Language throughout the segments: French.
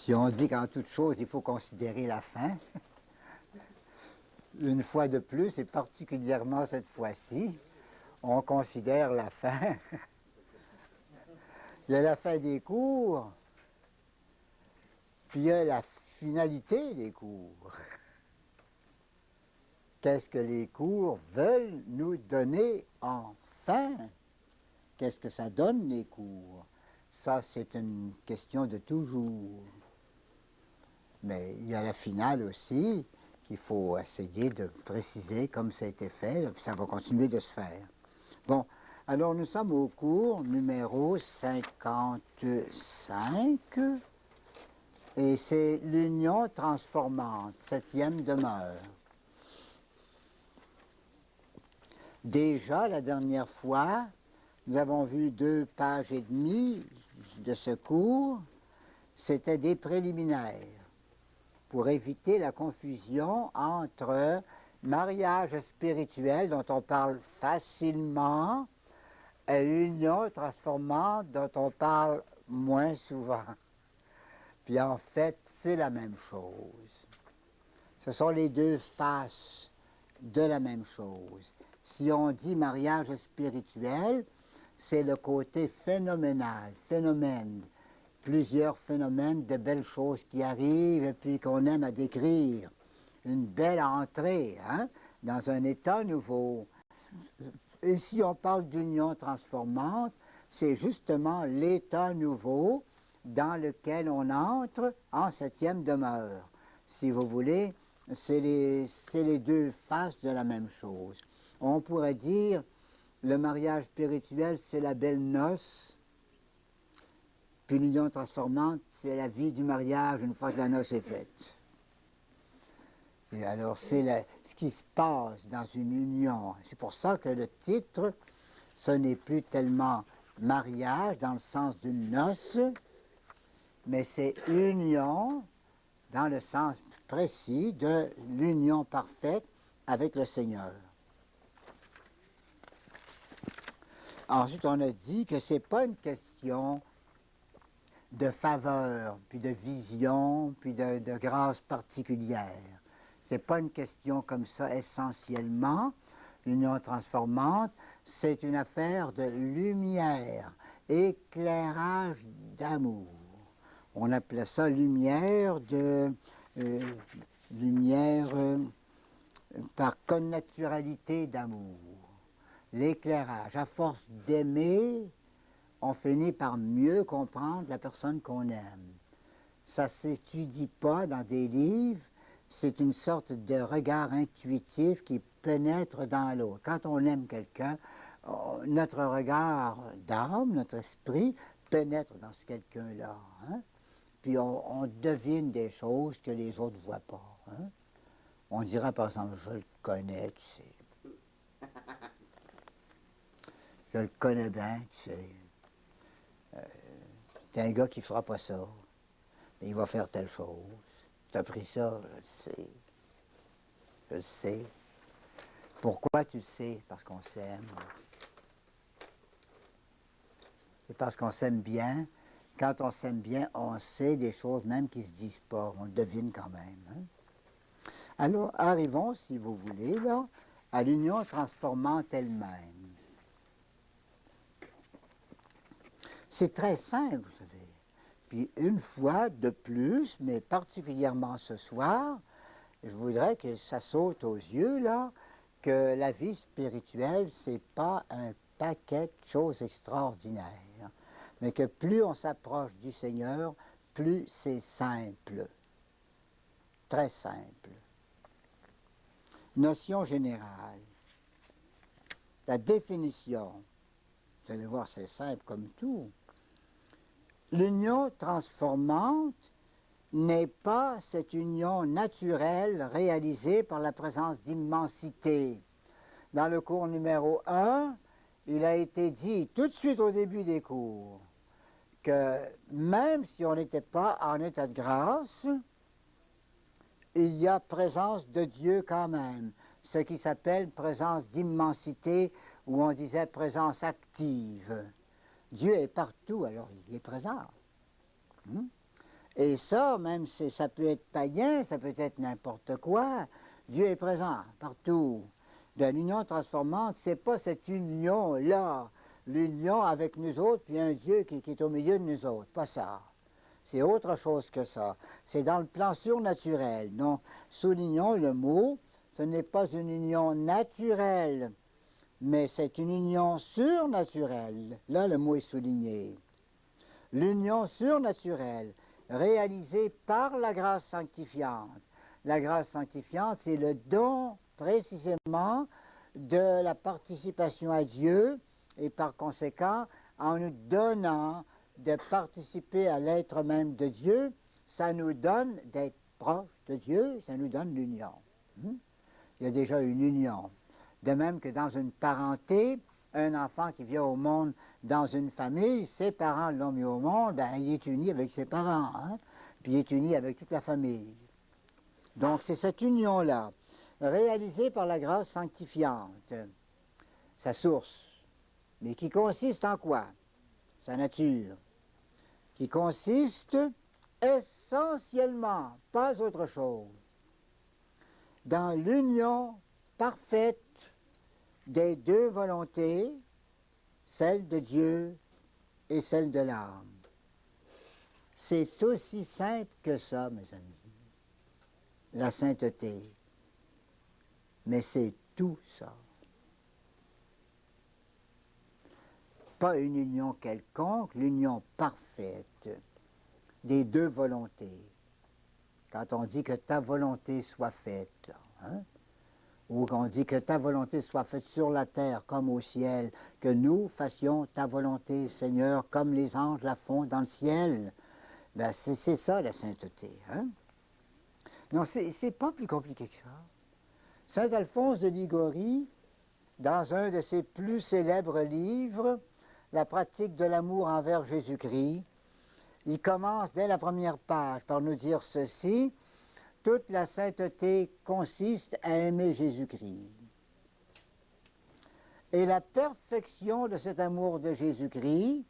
Si on dit qu'en toute chose, il faut considérer la fin, une fois de plus, et particulièrement cette fois-ci, on considère la fin. Il y a la fin des cours, puis il y a la finalité des cours. Qu'est-ce que les cours veulent nous donner enfin? Qu'est-ce que ça donne, les cours? Ça, c'est une question de toujours. Mais il y a la finale aussi, qu'il faut essayer de préciser comme ça a été fait, là, puis ça va continuer de se faire. Bon, alors nous sommes au cours numéro 55, et c'est l'union transformante, 7e demeure. Déjà, la dernière fois, nous avons vu 2 pages et demie de ce cours, c'était des préliminaires, pour éviter la confusion entre mariage spirituel, dont on parle facilement, et union transformante, dont on parle moins souvent. Puis en fait, c'est la même chose. Ce sont les 2 faces de la même chose. Si on dit mariage spirituel, c'est le côté phénoménal, phénomène, plusieurs phénomènes de belles choses qui arrivent et puis qu'on aime à décrire. Une belle entrée, hein, dans un état nouveau. Et si on parle d'union transformante, c'est justement l'état nouveau dans lequel on entre en 7e demeure. Si vous voulez, c'est les 2 faces de la même chose. On pourrait dire, le mariage spirituel, c'est la belle noce, puis l'union transformante, c'est la vie du mariage une fois que la noce est faite. Et alors, c'est ce qui se passe dans une union. C'est pour ça que le titre, ce n'est plus tellement mariage dans le sens d'une noce, mais c'est union dans le sens précis de l'union parfaite avec le Seigneur. Ensuite, on a dit que ce n'est pas une question de faveur, puis de vision, puis de grâce particulière. Ce n'est pas une question comme ça essentiellement. L'union transformante, c'est une affaire de lumière, éclairage d'amour. On appelait ça lumière par connaturalité d'amour. L'éclairage. À force d'aimer, on finit par mieux comprendre la personne qu'on aime. Ça ne s'étudie pas dans des livres, c'est une sorte de regard intuitif qui pénètre dans l'autre. Quand on aime quelqu'un, notre regard d'âme, notre esprit, pénètre dans ce quelqu'un-là. Hein? Puis on devine des choses que les autres ne voient pas. Hein? On dira par exemple, je le connais, tu sais. Je le connais bien, tu sais. C'est un gars qui ne fera pas ça. Mais il va faire telle chose. Tu as pris ça, je le sais. Je le sais. Pourquoi tu le sais? Parce qu'on s'aime. Et parce qu'on s'aime bien. Quand on s'aime bien, on sait des choses même qui ne se disent pas. On le devine quand même. Hein? Alors, arrivons, si vous voulez, là, à l'union transformante elle-même. C'est très simple, vous savez. Puis une fois de plus, mais particulièrement ce soir, je voudrais que ça saute aux yeux, là, que la vie spirituelle, c'est pas un paquet de choses extraordinaires, mais que plus on s'approche du Seigneur, plus c'est simple, très simple. Notion générale, la définition, vous allez voir, c'est simple comme tout. L'union transformante n'est pas cette union naturelle réalisée par la présence d'immensité. Dans le cours numéro 1, il a été dit tout de suite au début des cours que même si on n'était pas en état de grâce, il y a présence de Dieu quand même, ce qui s'appelle présence d'immensité, ou on disait présence active. Dieu est partout, alors il est présent. Et ça, même si ça peut être païen, ça peut être n'importe quoi, Dieu est présent partout. De l'union transformante, c'est pas cette union-là, l'union avec nous autres, puis un Dieu qui est au milieu de nous autres, pas ça. C'est autre chose que ça. C'est dans le plan surnaturel. Donc, soulignons le mot, ce n'est pas une union naturelle, mais c'est une union surnaturelle. Là, le mot est souligné. L'union surnaturelle, réalisée par la grâce sanctifiante. La grâce sanctifiante, c'est le don précisément de la participation à Dieu et par conséquent, en nous donnant de participer à l'être même de Dieu, ça nous donne d'être proche de Dieu, ça nous donne l'union. Il y a déjà une union. De même que dans une parenté, un enfant qui vient au monde dans une famille, ses parents l'ont mis au monde, ben, il est uni avec ses parents, hein? Puis il est uni avec toute la famille. Donc c'est cette union-là, réalisée par la grâce sanctifiante, sa source, mais qui consiste en quoi? Sa nature, qui consiste essentiellement, pas autre chose, dans l'union parfaite des deux volontés, celle de Dieu et celle de l'âme. C'est aussi simple que ça, mes amis, la sainteté. Mais c'est tout ça. Pas une union quelconque, l'union parfaite des deux volontés. Quand on dit que ta volonté soit faite, hein? Ou qu'on dit que ta volonté soit faite sur la terre comme au ciel, que nous fassions ta volonté, Seigneur, comme les anges la font dans le ciel. Ben, c'est ça la sainteté. Hein? Non, c'est pas plus compliqué que ça. Saint Alphonse de Liguori, dans un de ses plus célèbres livres, La pratique de l'amour envers Jésus-Christ, il commence dès la première page par nous dire ceci: toute la sainteté consiste à aimer Jésus-Christ. Et la perfection de cet amour de Jésus-Christ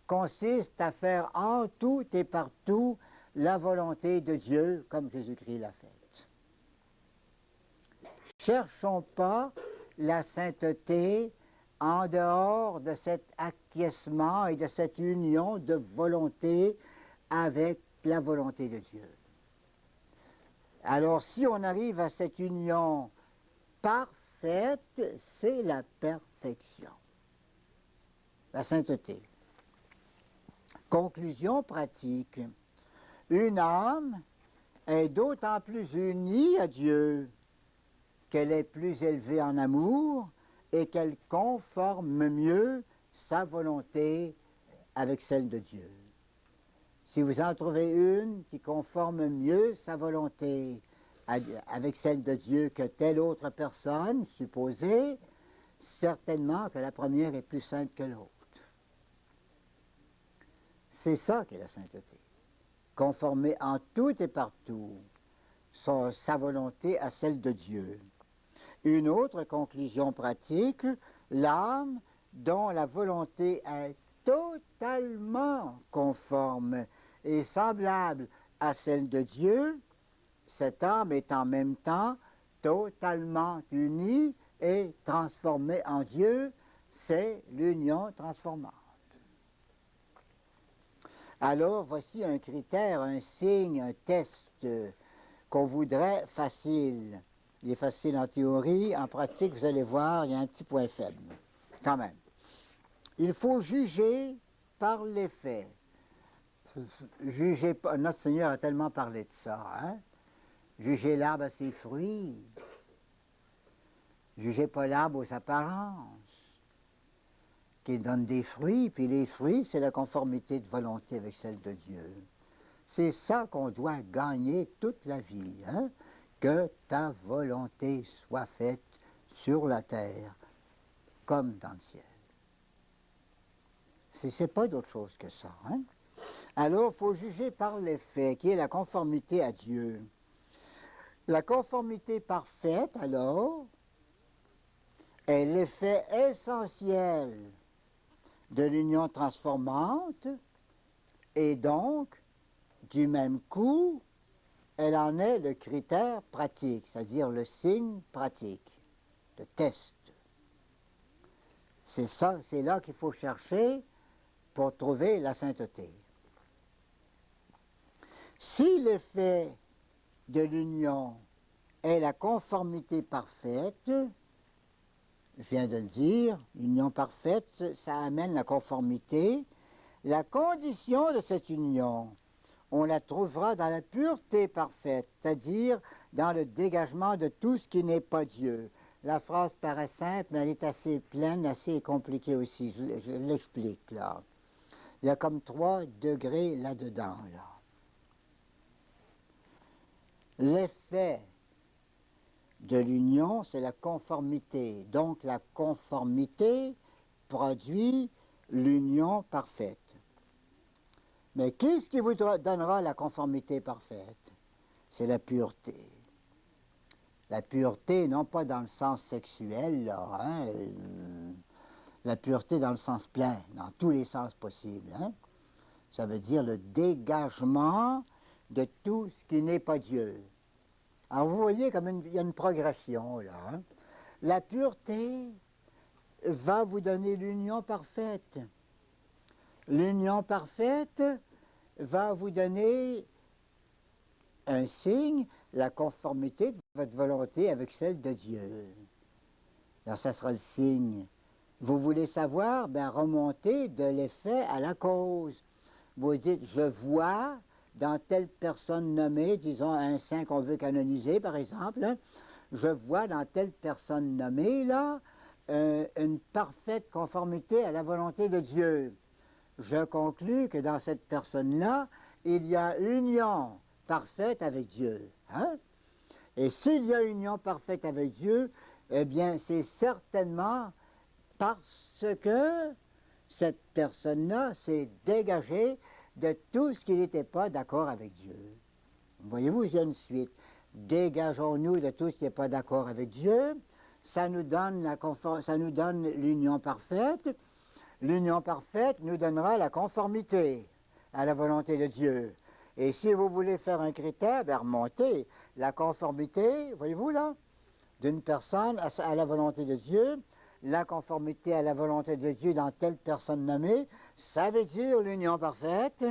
consiste à faire en tout et partout la volonté de Dieu comme Jésus-Christ l'a faite. Cherchons pas la sainteté en dehors de cet acquiescement et de cette union de volonté avec la volonté de Dieu. Alors si on arrive à cette union parfaite, c'est la perfection, la sainteté. Conclusion pratique. Une âme est d'autant plus unie à Dieu qu'elle est plus élevée en amour et qu'elle conforme mieux sa volonté avec celle de Dieu. Si vous en trouvez une qui conforme mieux sa volonté avec celle de Dieu que telle autre personne, supposée, certainement que la première est plus sainte que l'autre. C'est ça qu'est la sainteté. Conformer en tout et partout sa volonté à celle de Dieu. Une autre conclusion pratique, l'âme dont la volonté est totalement conforme et semblable à celle de Dieu, cette âme est en même temps totalement unie et transformée en Dieu, c'est l'union transformante. Alors, voici un critère, un signe, un test qu'on voudrait facile. Il est facile en théorie, en pratique, vous allez voir, il y a un petit point faible, quand même. Il faut juger par les faits. Juger, notre Seigneur a tellement parlé de ça, hein? Jugez l'arbre à ses fruits. Jugez pas l'arbre aux apparences. Qu'il donne des fruits, puis les fruits, c'est la conformité de volonté avec celle de Dieu. C'est ça qu'on doit gagner toute la vie, hein? Que ta volonté soit faite sur la terre comme dans le ciel. C'est pas d'autre chose que ça, hein? Alors, il faut juger par les faits, qui est la conformité à Dieu. La conformité parfaite, alors, est l'effet essentiel de l'union transformante et donc du même coup, elle en est le critère pratique, c'est-à-dire le signe pratique, le test. C'est ça, c'est là qu'il faut chercher pour trouver la sainteté. Si l'effet de l'union est la conformité parfaite, je viens de le dire, l'union parfaite, ça amène la conformité. La condition de cette union, on la trouvera dans la pureté parfaite, c'est-à-dire dans le dégagement de tout ce qui n'est pas Dieu. La phrase paraît simple, mais elle est assez pleine, assez compliquée aussi. Je l'explique là. Il y a comme 3 degrés là-dedans. Là. L'effet de l'union, c'est la conformité. Donc la conformité produit l'union parfaite. Mais qu'est-ce qui vous donnera la conformité parfaite? C'est la pureté. La pureté, non pas dans le sens sexuel, là, hein, la pureté dans le sens plein, dans tous les sens possibles. Hein. Ça veut dire le dégagement de tout ce qui n'est pas Dieu. Alors vous voyez comme il y a une progression là. Hein. La pureté va vous donner l'union parfaite. L'union parfaite va vous donner un signe, la conformité de votre volonté avec celle de Dieu. Alors ça sera le signe. Vous voulez savoir, bien remontez de l'effet à la cause. Vous dites, je vois dans telle personne nommée, disons un saint qu'on veut canoniser par exemple, hein, je vois dans telle personne nommée là une parfaite conformité à la volonté de Dieu. Je conclus que dans cette personne-là, il y a union parfaite avec Dieu. Hein? Et s'il y a union parfaite avec Dieu, eh bien c'est certainement parce que cette personne-là s'est dégagée de tout ce qui n'était pas d'accord avec Dieu. Voyez-vous, il y a une suite. Dégageons-nous de tout ce qui n'est pas d'accord avec Dieu. Ça nous donne l'union parfaite. L'union parfaite nous donnera la conformité à la volonté de Dieu. Et si vous voulez faire un critère, ben remontez la conformité, voyez-vous là, d'une personne à la volonté de Dieu, la conformité à la volonté de Dieu dans telle personne nommée, ça veut dire l'union parfaite.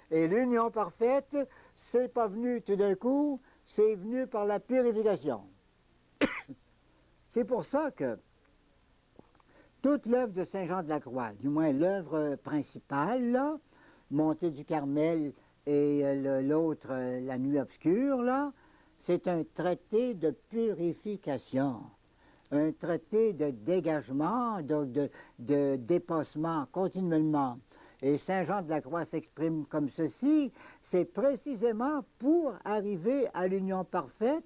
Et l'union parfaite, c'est pas venu tout d'un coup, c'est venu par la purification. C'est pour ça que toute l'œuvre de Saint Jean de la Croix, du moins l'œuvre principale, là, Montée du Carmel et l'autre, La Nuit obscure, là, c'est un traité de purification, un traité de dégagement, de dépassement continuellement. Et Saint Jean de la Croix s'exprime comme ceci, c'est précisément pour arriver à l'union parfaite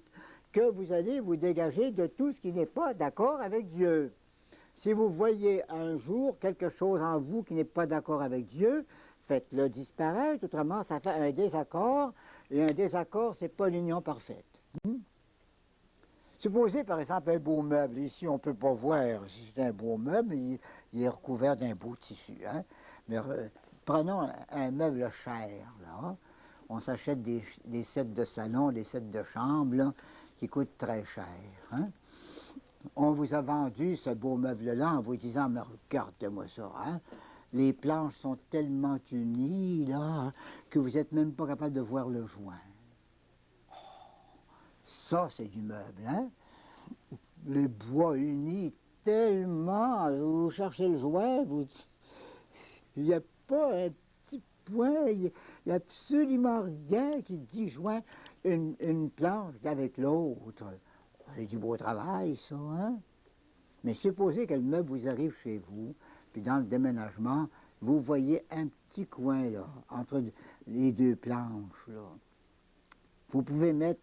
que vous allez vous dégager de tout ce qui n'est pas d'accord avec Dieu. Si vous voyez un jour quelque chose en vous qui n'est pas d'accord avec Dieu, faites-le disparaître, autrement ça fait un désaccord, et un désaccord, c'est pas l'union parfaite. Supposez par exemple un beau meuble, ici on ne peut pas voir si c'est un beau meuble, il est recouvert d'un beau tissu. Hein? Mais prenons un meuble cher, là. On s'achète des sets de salon, des sets de chambre, là, qui coûtent très cher. Hein? On vous a vendu ce beau meuble-là en vous disant, mais regarde-moi ça, hein? Les planches sont tellement unies, là, que vous n'êtes même pas capable de voir le joint. Oh, ça, c'est du meuble, hein? Les bois unis tellement, vous cherchez le joint, il n'y a pas un petit point, il n'y a absolument rien qui disjoint une planche avec l'autre. C'est du beau travail, ça, hein? Mais supposez que le meuble vous arrive chez vous, puis dans le déménagement, vous voyez un petit coin, là, entre les deux planches, là. Vous pouvez mettre,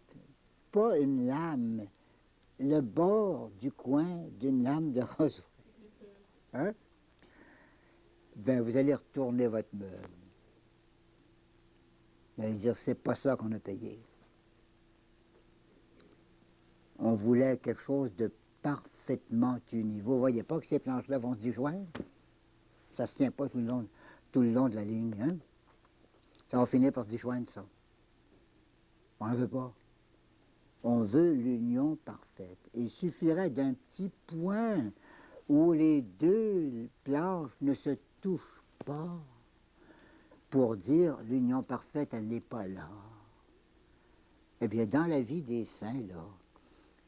pas une lame, le bord du coin d'une lame de rasoir. Hein? Ben, vous allez retourner votre meuble. Vous allez dire, c'est pas ça qu'on a payé. On voulait quelque chose de parfaitement uni. Vous ne voyez pas que ces planches-là vont se disjoindre? Ça ne se tient pas tout le long de la ligne. Hein? Ça va finir par se disjoindre, ça. On ne veut pas. On veut l'union parfaite. Il suffirait d'un petit point où les deux planches ne se touchent pas pour dire l'union parfaite, elle n'est pas là. Eh bien, dans la vie des saints, là,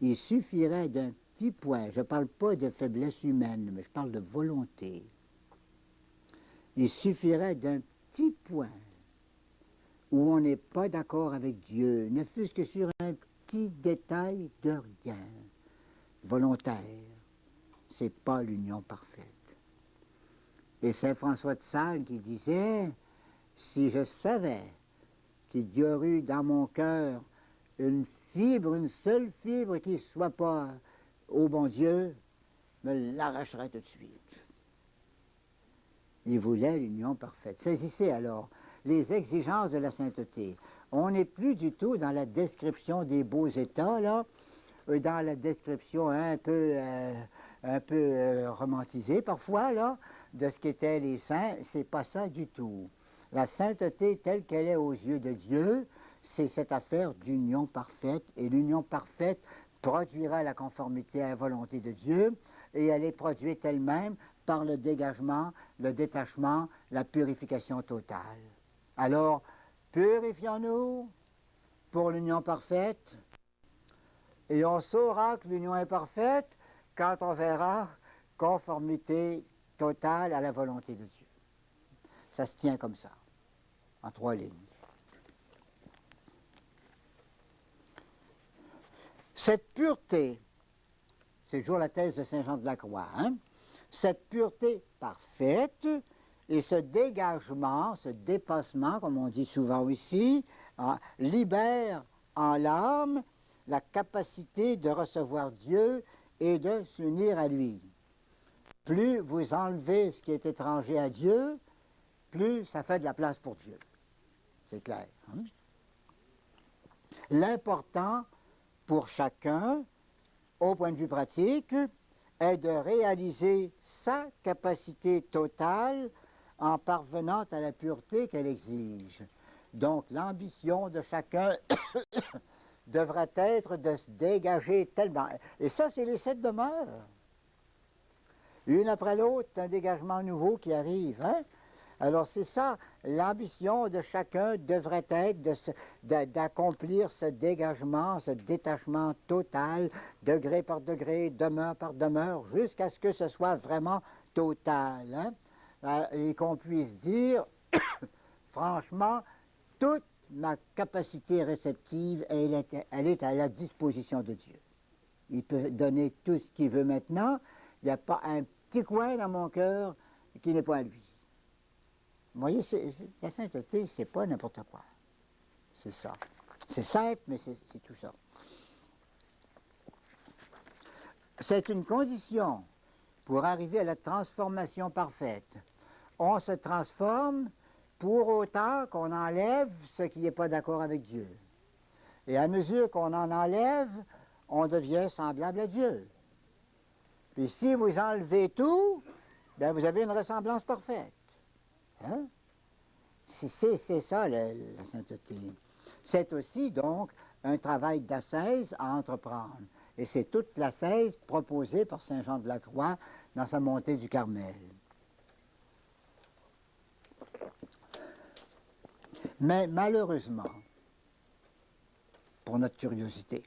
il suffirait d'un petit point, je ne parle pas de faiblesse humaine, mais je parle de volonté. Il suffirait d'un petit point où on n'est pas d'accord avec Dieu, ne fût-ce que sur un petit détail de rien, volontaire. Ce n'est pas l'union parfaite. Et Saint François de Sales qui disait, si je savais qu'il y aurait eu dans mon cœur une fibre, une seule fibre qui ne soit pas au bon Dieu, me l'arracherait tout de suite. Il voulait l'union parfaite. Saisissez alors les exigences de la sainteté. On n'est plus du tout dans la description des beaux états, là, dans la description un peu romantisée parfois, là, de ce qu'étaient les saints. C'est pas ça du tout. La sainteté telle qu'elle est aux yeux de Dieu, c'est cette affaire d'union parfaite, et l'union parfaite produira la conformité à la volonté de Dieu, et elle est produite elle-même par le dégagement, le détachement, la purification totale. Alors, purifions-nous pour l'union parfaite, et on saura que l'union est parfaite quand on verra conformité totale à la volonté de Dieu. Ça se tient comme ça, en 3 lignes. Cette pureté, c'est toujours la thèse de Saint Jean de la Croix, hein? Cette pureté parfaite et ce dégagement, ce dépassement, comme on dit souvent ici, hein, libère en l'âme la capacité de recevoir Dieu et de s'unir à lui. Plus vous enlevez ce qui est étranger à Dieu, plus ça fait de la place pour Dieu. C'est clair. Hein? L'important pour chacun, au point de vue pratique, est de réaliser sa capacité totale en parvenant à la pureté qu'elle exige. Donc l'ambition de chacun devrait être de se dégager tellement. Et ça, c'est les 7 demeures. Une après l'autre, un dégagement nouveau qui arrive. Hein? Alors c'est ça, l'ambition de chacun devrait être d'accomplir ce dégagement, ce détachement total, degré par degré, demeure par demeure, jusqu'à ce que ce soit vraiment total. Hein? Et qu'on puisse dire, franchement, toute ma capacité réceptive, elle est à la disposition de Dieu. Il peut donner tout ce qu'il veut maintenant. Il n'y a pas un petit coin dans mon cœur qui n'est pas à lui. Vous voyez, la sainteté, c'est pas n'importe quoi. C'est ça. C'est simple, mais c'est tout ça. C'est une condition pour arriver à la transformation parfaite. On se transforme pour autant qu'on enlève ce qui n'est pas d'accord avec Dieu. Et à mesure qu'on en enlève, on devient semblable à Dieu. Puis si vous enlevez tout, bien vous avez une ressemblance parfaite. Hein? C'est ça la sainteté. C'est aussi donc un travail d'ascèse à entreprendre. Et c'est toute l'ascèse proposée par Saint Jean de la Croix dans sa montée du Carmel. Mais malheureusement, pour notre curiosité,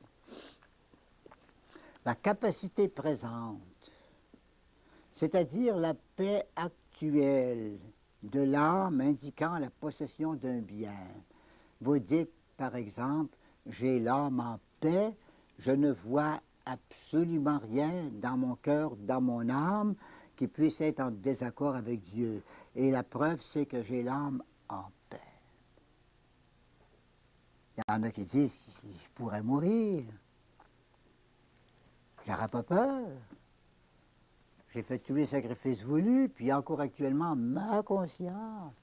la capacité présente, c'est-à-dire la paix actuelle de l'âme indiquant la possession d'un bien. Vous dites, par exemple, j'ai l'âme en paix, je ne vois absolument rien dans mon cœur, dans mon âme, qui puisse être en désaccord avec Dieu. Et la preuve, c'est que j'ai l'âme en paix. Il y en a qui disent qu'il pourrait mourir. J'aurais pas peur. J'ai fait tous les sacrifices voulus, puis encore actuellement, ma conscience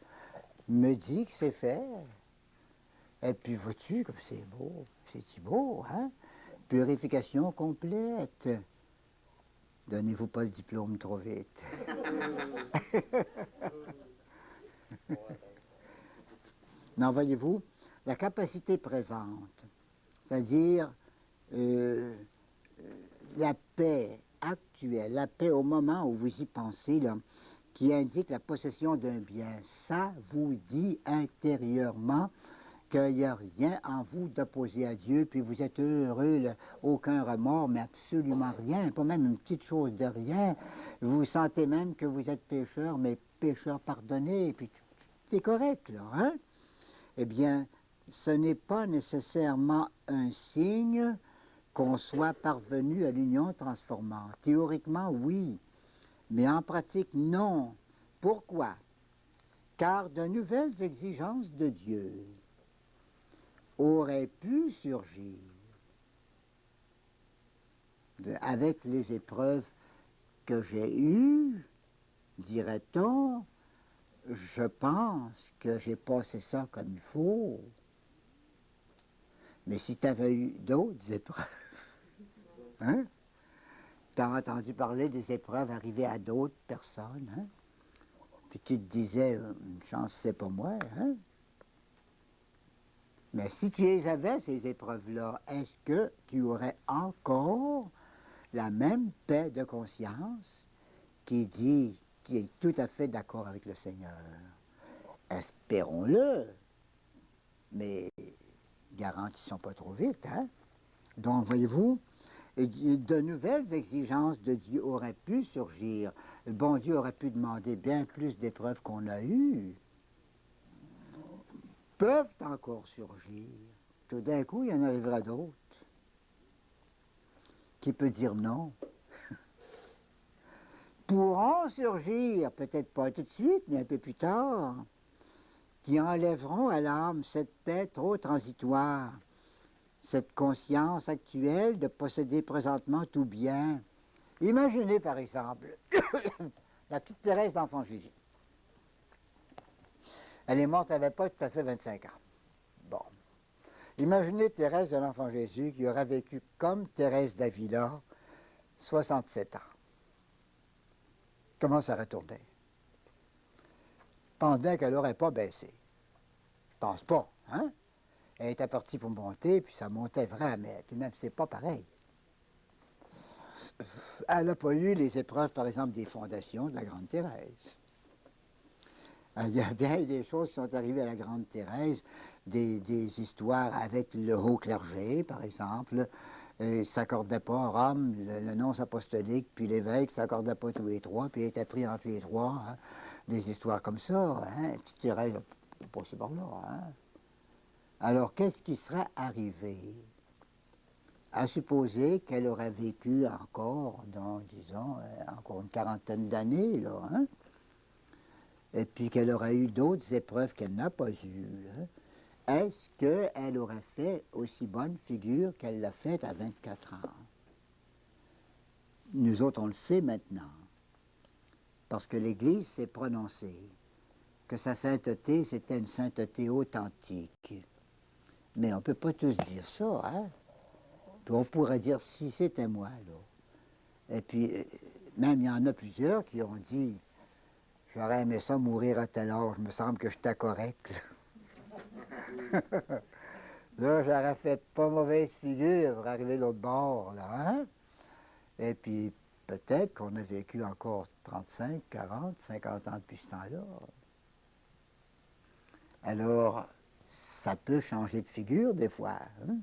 me dit que c'est fait. Et puis, vois-tu, comme c'est beau, c'est beau, hein? Purification complète. Donnez-vous pas le diplôme trop vite. Non, voyez-vous, la capacité présente, c'est-à-dire la paix actuelle, la paix au moment où vous y pensez, là, qui indique la possession d'un bien, ça vous dit intérieurement qu'il n'y a rien en vous d'opposé à Dieu, puis vous êtes heureux, là, aucun remords, mais absolument rien, pas même une petite chose de rien. Vous sentez même que vous êtes pécheur, mais pécheur pardonné, puis c'est correct, là, hein? Eh bien, ce n'est pas nécessairement un signe qu'on soit parvenu à l'union transformante. Théoriquement, oui, mais en pratique, non. Pourquoi? Car de nouvelles exigences de Dieu auraient pu surgir avec les épreuves que j'ai eues, dirait-on. Je pense que j'ai passé ça comme il faut. Mais si tu avais eu d'autres épreuves, hein? Tu as entendu parler des épreuves arrivées à d'autres personnes, hein? Puis tu te disais, une chance, c'est pas moi, hein? Mais si tu les avais, ces épreuves-là, est-ce que tu aurais encore la même paix de conscience qui dit, qui est tout à fait d'accord avec le Seigneur? Espérons-le, mais garantissons pas trop vite, hein? Donc, voyez-vous, de nouvelles exigences de Dieu auraient pu surgir. Le bon Dieu aurait pu demander bien plus d'épreuves qu'on a eues. Peuvent encore surgir. Tout d'un coup, il y en arrivera d'autres. Qui peut dire non? Pourront surgir, peut-être pas tout de suite, mais un peu plus tard, qui enlèveront à l'âme cette paix trop transitoire, cette conscience actuelle de posséder présentement tout bien. Imaginez par exemple la petite Thérèse d'Enfant Jésus. Elle est morte, elle n'avait pas tout à fait 25 ans. Bon. Imaginez Thérèse de l'Enfant Jésus qui aurait vécu comme Thérèse d'Avila, 67 ans. Comment ça aurait tourné? Je pense bien qu'elle n'aurait pas baissé. Je pense pas, hein? Elle était partie pour monter, puis ça montait vraiment, mais tout de même, c'est pas pareil. Elle n'a pas eu les épreuves, par exemple, des fondations de la Grande Thérèse. Il y a bien des choses qui sont arrivées à la Grande Thérèse, des histoires avec le haut clergé, par exemple. Ils ne s'accordaient pas à Rome, le nonce apostolique, puis l'évêque ne s'accordaient pas tous les trois, puis il était pris entre les trois. Hein. Des histoires comme ça. Hein. Petite Thérèse a passé par là. Hein. Alors, qu'est-ce qui serait arrivé? À supposer qu'elle aurait vécu encore, dans, disons, encore une quarantaine d'années, là, hein? Et puis qu'elle aurait eu d'autres épreuves qu'elle n'a pas eues, hein? Est-ce qu'elle aurait fait aussi bonne figure qu'elle l'a faite à 24 ans? Nous autres, on le sait maintenant, parce que l'Église s'est prononcée que sa sainteté, c'était une sainteté authentique. Mais on ne peut pas tous dire ça, hein? Puis on pourrait dire, si c'était moi, là. Et puis, même il y en a plusieurs qui ont dit, j'aurais aimé ça mourir à tel âge, il me semble que j'étais correct. Là, j'aurais fait pas mauvaise figure pour arriver de l'autre bord, là, hein? Et puis, peut-être qu'on a vécu encore 35, 40, 50 ans depuis ce temps-là. Alors, ça peut changer de figure des fois, hein?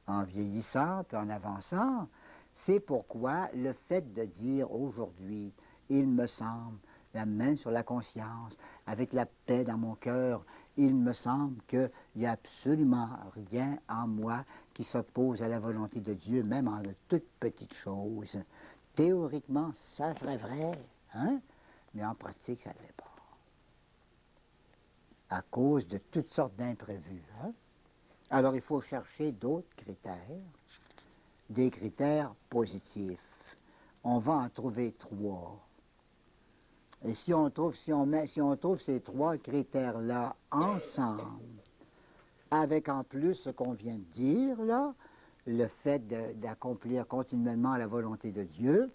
En vieillissant puis en avançant. C'est pourquoi le fait de dire aujourd'hui, il me semble, la main sur la conscience, avec la paix dans mon cœur, il me semble qu'il n'y a absolument rien en moi qui s'oppose à la volonté de Dieu, même en de toutes petites choses. Théoriquement, ça serait vrai, hein? Mais en pratique, ça ne l'est pas. À cause de toutes sortes d'imprévus. Hein? Alors, il faut chercher d'autres critères, des critères positifs. On va en trouver trois. Et si on trouve ces trois critères-là ensemble, avec en plus ce qu'on vient de dire, là, le fait d'accomplir continuellement la volonté de Dieu,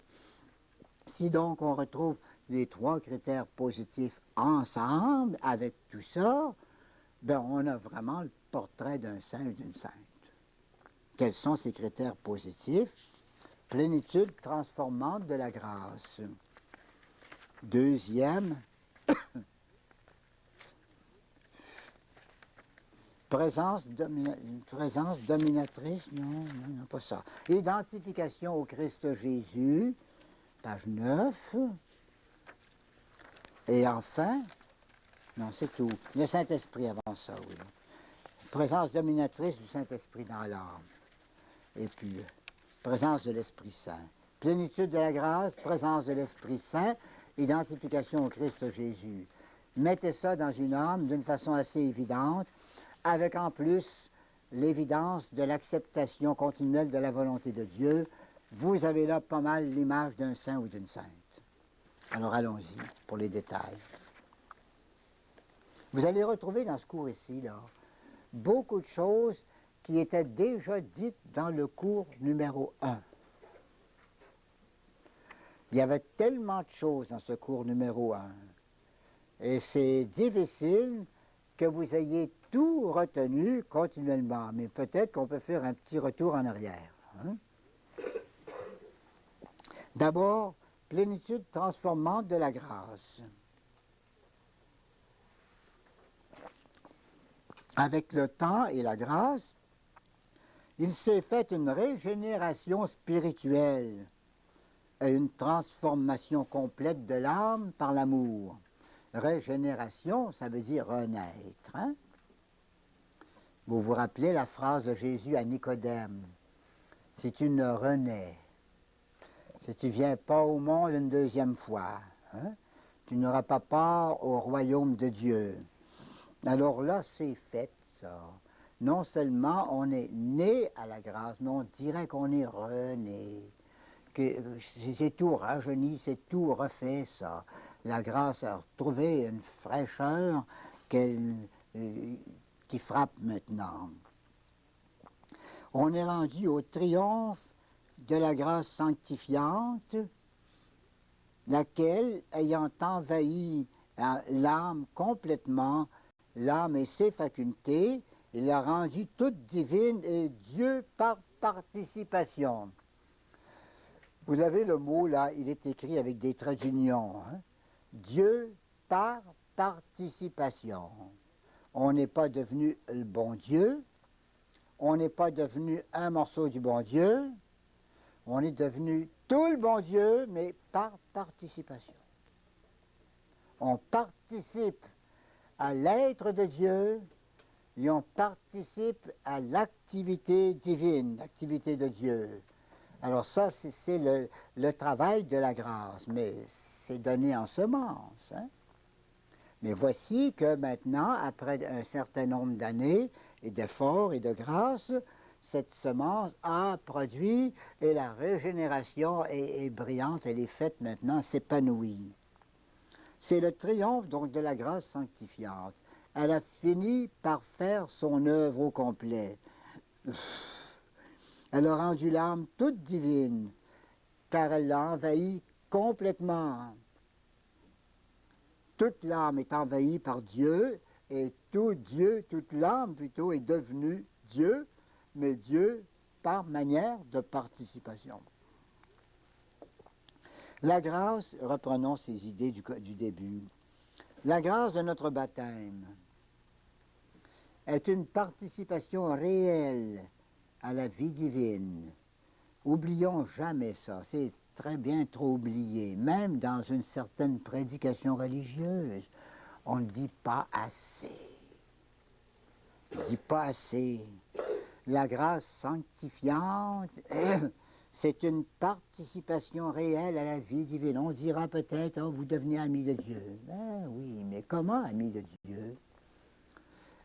si donc on retrouve les trois critères positifs ensemble, avec tout ça, ben, on a vraiment le portrait d'un saint ou d'une sainte. Quels sont ces critères positifs? Plénitude transformante de la grâce. Deuxième, présence dominatrice, non, pas ça. Identification au Christ Jésus, page 9. Et enfin, non, c'est tout. Le Saint-Esprit avant ça, oui. Présence dominatrice du Saint-Esprit dans l'âme. Et puis, présence de l'Esprit Saint. Plénitude de la grâce, présence de l'Esprit Saint, identification au Christ Jésus. Mettez ça dans une âme d'une façon assez évidente, avec en plus l'évidence de l'acceptation continuelle de la volonté de Dieu. Vous avez là pas mal l'image d'un saint ou d'une sainte. Alors allons-y pour les détails. Vous allez retrouver dans ce cours ici, là, beaucoup de choses qui étaient déjà dites dans le cours numéro 1. Il y avait tellement de choses dans ce cours numéro 1. Et c'est difficile que vous ayez tout retenu continuellement. Mais peut-être qu'on peut faire un petit retour en arrière. Hein? D'abord, plénitude transformante de la grâce. Avec le temps et la grâce, il s'est fait une régénération spirituelle et une transformation complète de l'âme par l'amour. Régénération, ça veut dire renaître. Hein? Vous vous rappelez la phrase de Jésus à Nicodème. Si tu ne renais, si tu ne viens pas au monde une deuxième fois, hein, tu n'auras pas part au royaume de Dieu. Alors là, c'est fait, ça. Non seulement on est né à la grâce, mais on dirait qu'on est rené. C'est tout rajeuni, c'est tout refait, ça. La grâce a retrouvé une fraîcheur qui frappe maintenant. On est rendu au triomphe de la grâce sanctifiante, laquelle, ayant envahi l'âme complètement, l'âme et ses facultés, il l'a rendue toute divine et Dieu par participation. Vous avez le mot là, il est écrit avec des traits d'union. Hein? Dieu par participation. On n'est pas devenu le bon Dieu, on n'est pas devenu un morceau du bon Dieu, on est devenu tout le bon Dieu, mais par participation. On participe à l'être de Dieu et on participe à l'activité divine, l'activité de Dieu. Alors ça, c'est le travail de la grâce, mais c'est donné en semence. Hein? Mais voici que maintenant, après un certain nombre d'années et d'efforts et de grâce, cette semence a produit et la régénération est brillante, elle est faite maintenant, s'épanouit. C'est le triomphe donc de la grâce sanctifiante. Elle a fini par faire son œuvre au complet. Elle a rendu l'âme toute divine, car elle l'a envahie complètement. Toute l'âme est envahie par Dieu, et tout Dieu, toute l'âme plutôt, est devenue Dieu, mais Dieu par manière de participation. La grâce, reprenons ces idées du début, la grâce de notre baptême est une participation réelle à la vie divine. Oublions jamais ça, c'est très bien trop oublié, même dans une certaine prédication religieuse. On ne dit pas assez. On ne dit pas assez. La grâce sanctifiante, c'est une participation réelle à la vie divine. On dira peut-être, oh, vous devenez ami de Dieu. Ben oui, mais comment ami de Dieu?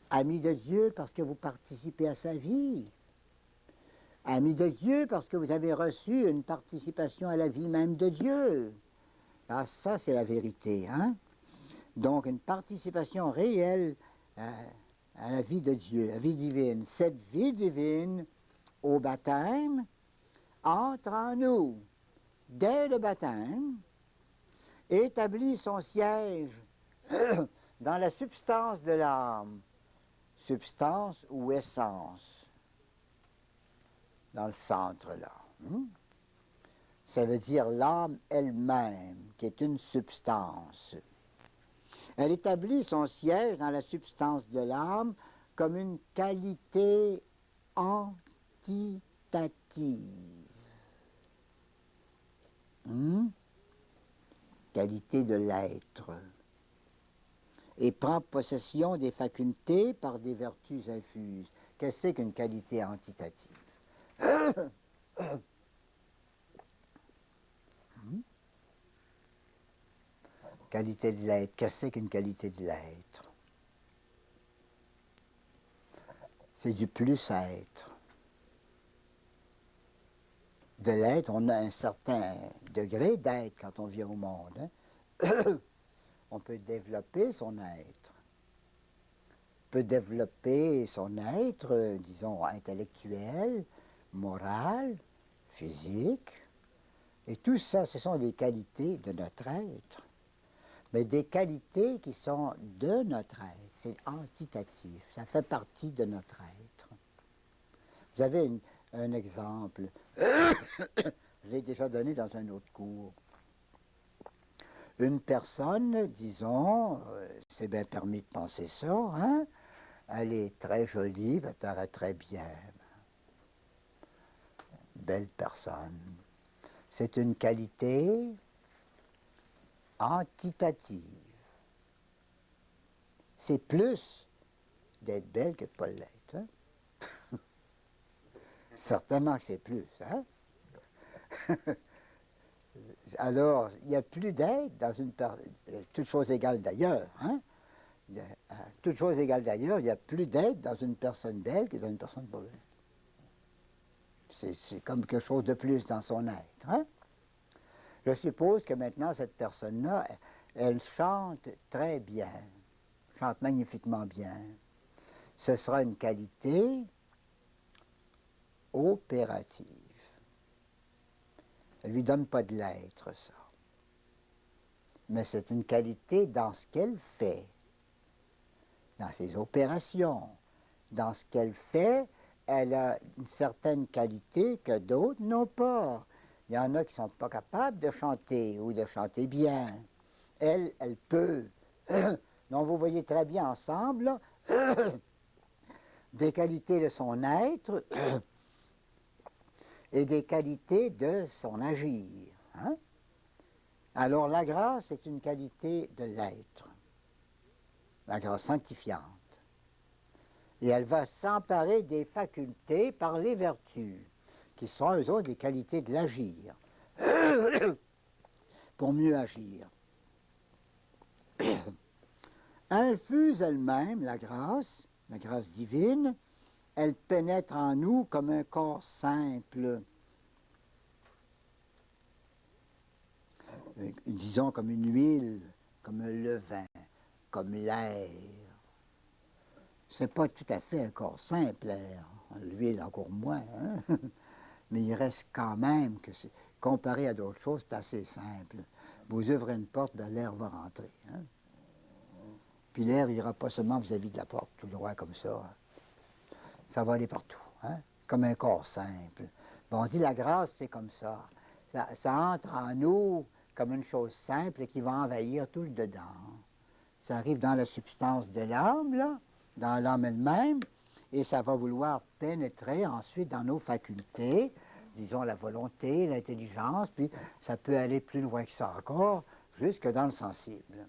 Ami de Dieu parce que vous participez à sa vie. Ami de Dieu parce que vous avez reçu une participation à la vie même de Dieu. Ah, ça, c'est la vérité. Hein? Donc, une participation réelle à la vie de Dieu, la vie divine. Cette vie divine, au baptême, entre en nous dès le baptême, établit son siège dans la substance de l'âme, substance ou essence, dans le centre là. Ça veut dire l'âme elle-même, qui est une substance. Elle établit son siège dans la substance de l'âme comme une qualité entitative. Qualité de l'être. Et prend possession des facultés par des vertus infuses. Qu'est-ce que c'est qu'une qualité entitative? Qualité de l'être. Qu'est-ce que c'est qu'une qualité de l'être? C'est du plus à être. De l'être, on a un certain degré d'être quand on vient au monde. On peut développer son être. On peut développer son être, disons, intellectuel, moral, physique. Et tout ça, ce sont des qualités de notre être. Mais des qualités qui sont de notre être. C'est entitatif. Ça fait partie de notre être. Vous avez un exemple. Je l'ai déjà donné dans un autre cours. Une personne, disons, c'est bien permis de penser ça, hein? Elle est très jolie, elle paraît très bien. Belle personne. C'est une qualité entitative. C'est plus d'être belle que de ne pas l'être. Hein? Certainement que c'est plus. Hein? Alors, il n'y a plus d'être dans une personne, toute chose égale d'ailleurs. Hein? Toute chose égale d'ailleurs, il n'y a plus d'être dans une personne belle que dans une personne pas belle. C'est comme quelque chose de plus dans son être. Hein? Je suppose que maintenant, cette personne-là, elle chante très bien, chante magnifiquement bien. Ce sera une qualité opérative. Elle ne lui donne pas de l'être, ça. Mais c'est une qualité dans ce qu'elle fait, dans ses opérations. Dans ce qu'elle fait, elle a une certaine qualité que d'autres n'ont pas. Il y en a qui ne sont pas capables de chanter ou de chanter bien. Elle, elle peut. Donc vous voyez très bien ensemble des qualités de son être et des qualités de son agir. Hein? Alors la grâce est une qualité de l'être, la grâce sanctifiante. Et elle va s'emparer des facultés par les vertus, qui sont, eux autres, des qualités de l'agir, pour mieux agir. Infuse elle-même, la grâce divine, elle pénètre en nous comme un corps simple, disons comme une huile, comme un levain, comme l'air. C'est pas tout à fait un corps simple, l'air. L'huile encore moins, hein? Mais il reste quand même que, comparé à d'autres choses, c'est assez simple. Vous ouvrez une porte, ben, l'air va rentrer. Hein? Puis l'air n'ira pas seulement vis-à-vis de la porte, tout droit comme ça. Ça va aller partout, hein? Comme un corps simple. Bon, on dit la grâce, c'est comme ça. Ça entre en nous comme une chose simple et qui va envahir tout le dedans. Ça arrive dans la substance de l'âme, là, dans l'âme elle-même, et ça va vouloir pénétrer ensuite dans nos facultés, disons la volonté, l'intelligence, puis ça peut aller plus loin que ça encore, jusque dans le sensible.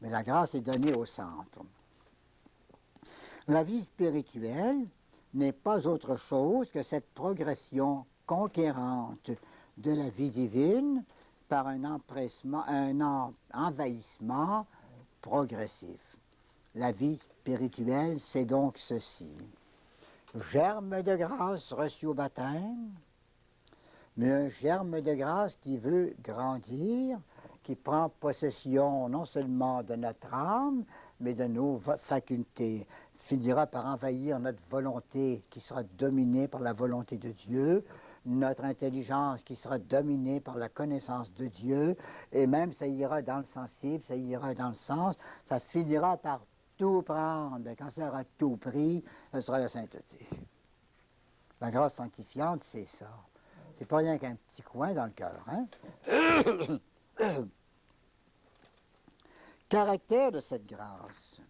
Mais la grâce est donnée au centre. La vie spirituelle n'est pas autre chose que cette progression conquérante de la vie divine par un envahissement progressif. La vie spirituelle, c'est donc ceci. Germe de grâce reçu au baptême, mais un germe de grâce qui veut grandir, qui prend possession non seulement de notre âme, mais de nos facultés, finira par envahir notre volonté qui sera dominée par la volonté de Dieu, notre intelligence qui sera dominée par la connaissance de Dieu, et même ça ira dans le sensible, ça ira dans le sens, ça finira par tout prendre, bien, quand ça aura tout pris, ce sera la sainteté. La grâce sanctifiante, c'est ça. C'est pas rien qu'un petit coin dans le cœur. Hein? Caractère de cette grâce.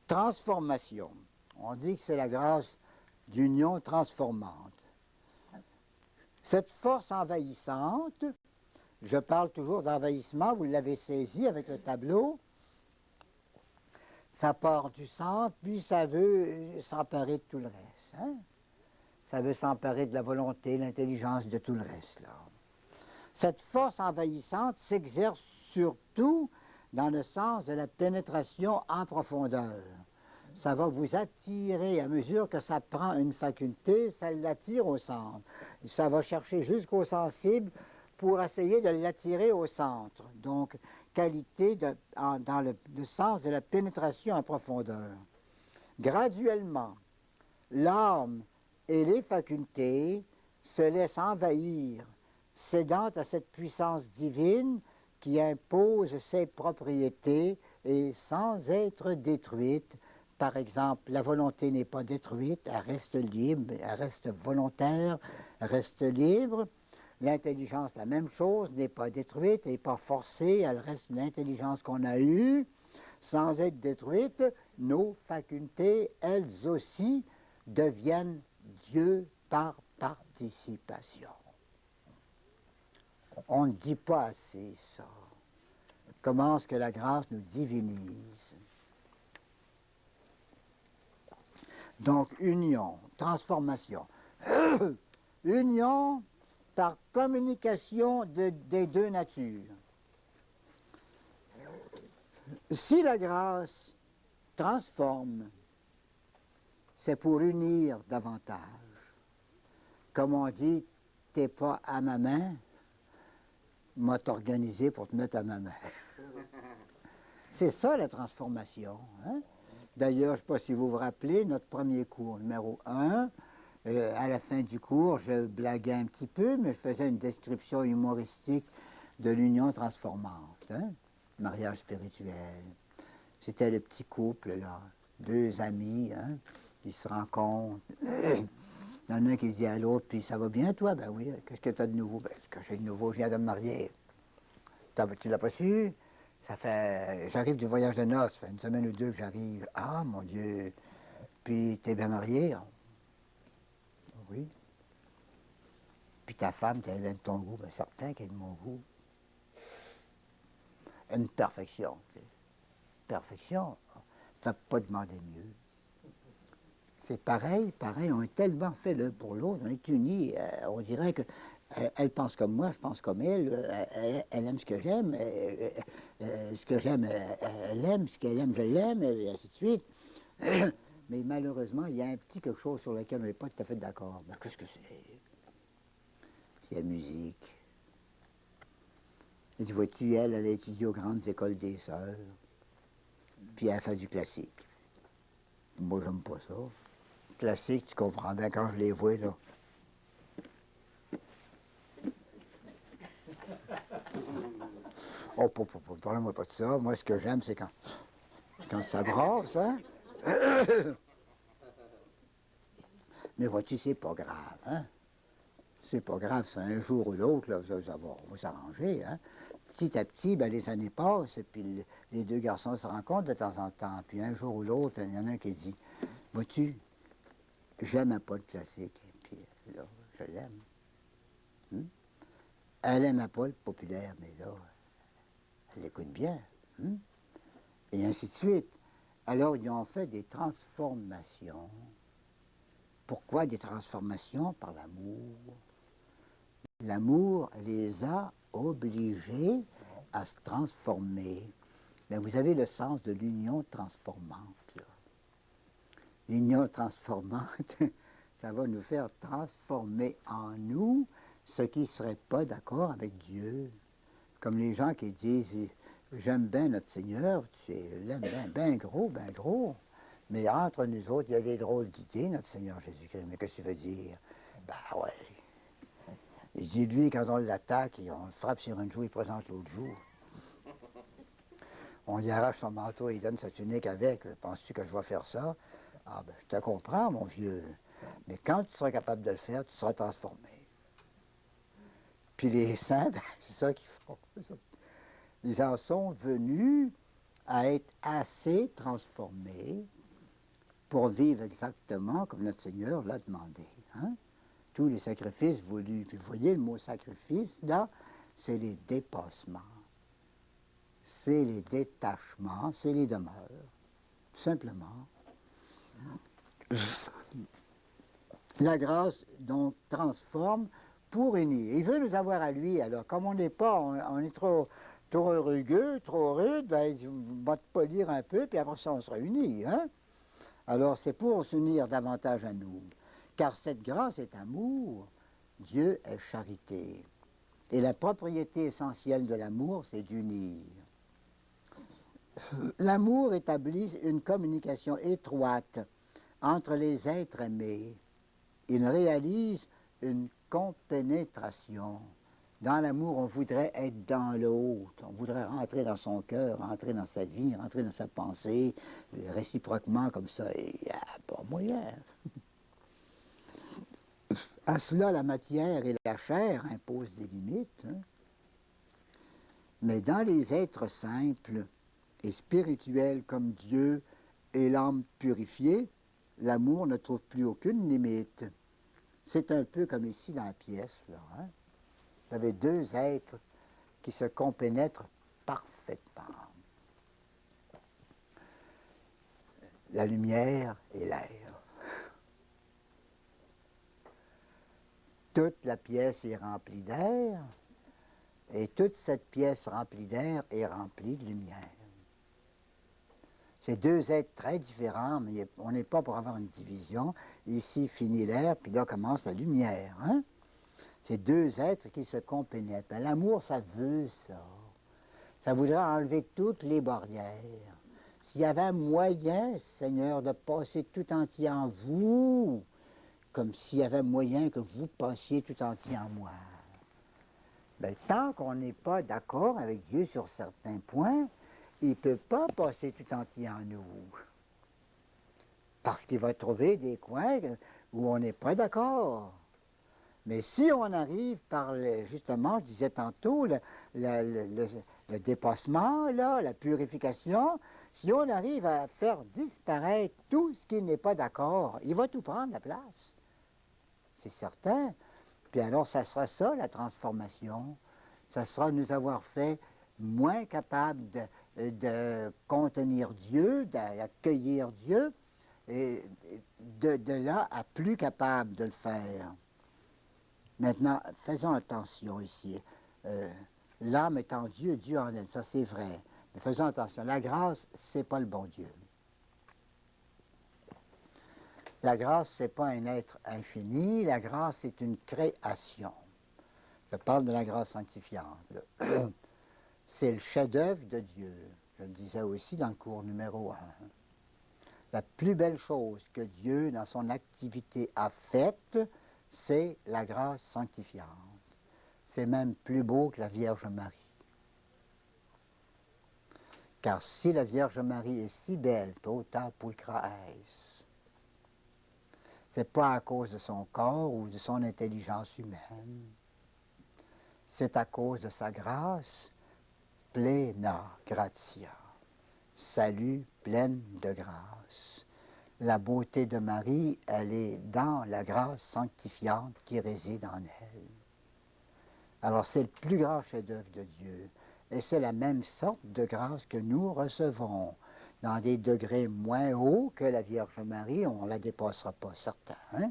Transformation. On dit que c'est la grâce d'union transformante. Cette force envahissante, je parle toujours d'envahissement, vous l'avez saisi avec le tableau, ça part du centre, puis ça veut s'emparer de tout le reste. Hein? Ça veut s'emparer de la volonté, l'intelligence, de tout le reste. Là. Cette force envahissante s'exerce surtout dans le sens de la pénétration en profondeur. Ça va vous attirer à mesure que ça prend une faculté, ça l'attire au centre. Ça va chercher jusqu'au sensible pour essayer de l'attirer au centre. Donc, qualité dans le sens de la pénétration en profondeur. Graduellement, l'âme et les facultés se laissent envahir, cédant à cette puissance divine qui impose ses propriétés et sans être détruite. Par exemple, la volonté n'est pas détruite, elle reste libre, elle reste volontaire, elle reste libre. L'intelligence, la même chose, n'est pas détruite, elle n'est pas forcée, elle reste une intelligence qu'on a eue. Sans être détruite, nos facultés, elles aussi, deviennent Dieu par participation. On ne dit pas assez ça. Comment est-ce que la grâce nous divinise? Donc, union, transformation. Union par communication des deux natures. Si la grâce transforme, c'est pour unir davantage. Comme on dit, t'es pas à ma main, m'a t'organisé pour te mettre à ma main. C'est ça la transformation. Hein? D'ailleurs, je ne sais pas si vous vous rappelez, notre premier cours, numéro 1, à la fin du cours, je blaguais un petit peu, mais je faisais une description humoristique de l'union transformante, hein? Mariage spirituel. C'était le petit couple, là, deux amis, hein? Ils se rencontrent. Il y en a un qui dit à l'autre, puis ça va bien, toi? Ben oui, qu'est-ce que tu as de nouveau? Ben, ce que j'ai de nouveau, je viens de me marier. Tu l'as pas su? Ça fait. J'arrive du voyage de noces, ça fait une semaine ou deux que j'arrive. Ah, mon Dieu! Puis, t'es bien marié? Oui. Puis ta femme, t'es bien de ton goût? Bien, certain qu'elle est de mon goût. Une perfection. Tu sais. Perfection. Tu ne pas demander mieux. C'est pareil, on est tellement fait l'un pour l'autre, on est unis, on dirait que elle pense comme moi, je pense comme elle, elle aime ce que j'aime, ce que j'aime, elle aime, ce qu'elle aime, je l'aime, et ainsi de suite. Mais malheureusement, il y a un petit quelque chose sur lequel on n'est pas tout à fait d'accord. Mais qu'est-ce que c'est? C'est la musique. Et tu vois-tu, elle a étudié aux grandes écoles des sœurs, puis elle a fait du classique. Moi, j'aime pas ça. Classique, tu comprends bien quand je les vois, là. Oh, parlez-moi pas de ça. Moi, ce que j'aime, c'est quand ça brasse, hein? Mais vois-tu, c'est pas grave, hein? C'est pas grave, c'est un jour ou l'autre, là, on va s'arranger, hein? Petit à petit, ben, les années passent, et puis les deux garçons se rencontrent de temps en temps. Puis un jour ou l'autre, il y en a un qui dit, vois-tu, j'aime pas le classique. Puis là, je l'aime. Elle aime pas le populaire, mais là, elle écoute bien. Et ainsi de suite. Alors, ils ont fait des transformations. Pourquoi des transformations? Par l'amour. L'amour les a obligés à se transformer. Mais vous avez le sens de l'union transformante. L'union transformante, ça va nous faire transformer en nous ce qui ne serait pas d'accord avec Dieu. Comme les gens qui disent, j'aime bien notre Seigneur, tu l'aimes bien gros, mais entre nous autres, il y a des drôles d'idées, notre Seigneur Jésus-Christ. Mais qu'est-ce que tu veux dire? Ben ouais. Il dit, lui, quand on l'attaque, on le frappe sur une joue, il présente l'autre joue. On lui arrache son manteau et il donne sa tunique avec. Penses-tu que je vais faire ça? Ah ben, je te comprends, mon vieux. Mais quand tu seras capable de le faire, tu seras transformé. Puis les saints, ben, c'est ça qu'ils font. Ils en sont venus à être assez transformés pour vivre exactement comme notre Seigneur l'a demandé. Hein? Tous les sacrifices voulus. Puis vous voyez, le mot sacrifice, là, c'est les dépassements. C'est les détachements, c'est les demeures. Tout simplement. La grâce, donc, transforme pour unir. Il veut nous avoir à lui. Alors, comme on n'est pas, on est trop rugueux, trop rude, ben, il va te polir un peu, puis après ça, on sera unis. Hein? Alors, c'est pour s'unir davantage à nous. Car cette grâce est amour, Dieu est charité. Et la propriété essentielle de l'amour, c'est d'unir. L'amour établit une communication étroite entre les êtres aimés. Il réalise une compénétration. Dans l'amour, on voudrait être dans l'autre, on voudrait rentrer dans son cœur, rentrer dans sa vie, rentrer dans sa pensée, réciproquement comme ça. Il n'y a pas moyen. À cela, la matière et la chair imposent des limites. Hein? Mais dans les êtres simples et spirituels comme Dieu et l'âme purifiée, l'amour ne trouve plus aucune limite. C'est un peu comme ici dans la pièce. Là, hein? Vous avez deux êtres qui se compénètrent parfaitement. La lumière et l'air. Toute la pièce est remplie d'air, et toute cette pièce remplie d'air est remplie de lumière. C'est deux êtres très différents, mais on n'est pas pour avoir une division. Ici finit l'air, puis là commence la lumière. Hein? C'est deux êtres qui se compénètrent. L'amour, ça veut ça. Ça voudrait enlever toutes les barrières. S'il y avait un moyen, Seigneur, de passer tout entier en vous, comme s'il y avait moyen que vous passiez tout entier en moi. Bien, tant qu'on n'est pas d'accord avec Dieu sur certains points, il ne peut pas passer tout entier en nous. Parce qu'il va trouver des coins où on n'est pas d'accord. Mais si on arrive par, justement, je disais tantôt, le dépassement, là, la purification, si on arrive à faire disparaître tout ce qui n'est pas d'accord, il va tout prendre la place. C'est certain. Puis alors, ça sera ça, la transformation. Ça sera nous avoir fait moins capables de contenir Dieu, d'accueillir Dieu, et de là à plus capables de le faire. Maintenant, faisons attention ici. L'âme est en Dieu, Dieu en elle, ça c'est vrai. Mais faisons attention, la grâce, c'est pas le bon Dieu. La grâce, c'est pas un être infini, la grâce, c'est une création. Je parle de la grâce sanctifiante. C'est le chef-d'œuvre de Dieu. Je le disais aussi dans le cours numéro 1. La plus belle chose que Dieu, dans son activité, a faite, c'est la grâce sanctifiante. C'est même plus beau que la Vierge Marie. Car si la Vierge Marie est si belle, tota pulchra es, c'est pas à cause de son corps ou de son intelligence humaine. C'est à cause de sa grâce, plena gratia. Salut pleine de grâce. La beauté de Marie, elle est dans la grâce sanctifiante qui réside en elle. Alors c'est le plus grand chef-d'œuvre de Dieu. Et c'est la même sorte de grâce que nous recevons. Dans des degrés moins hauts que la Vierge Marie, on ne la dépassera pas, certain. Hein?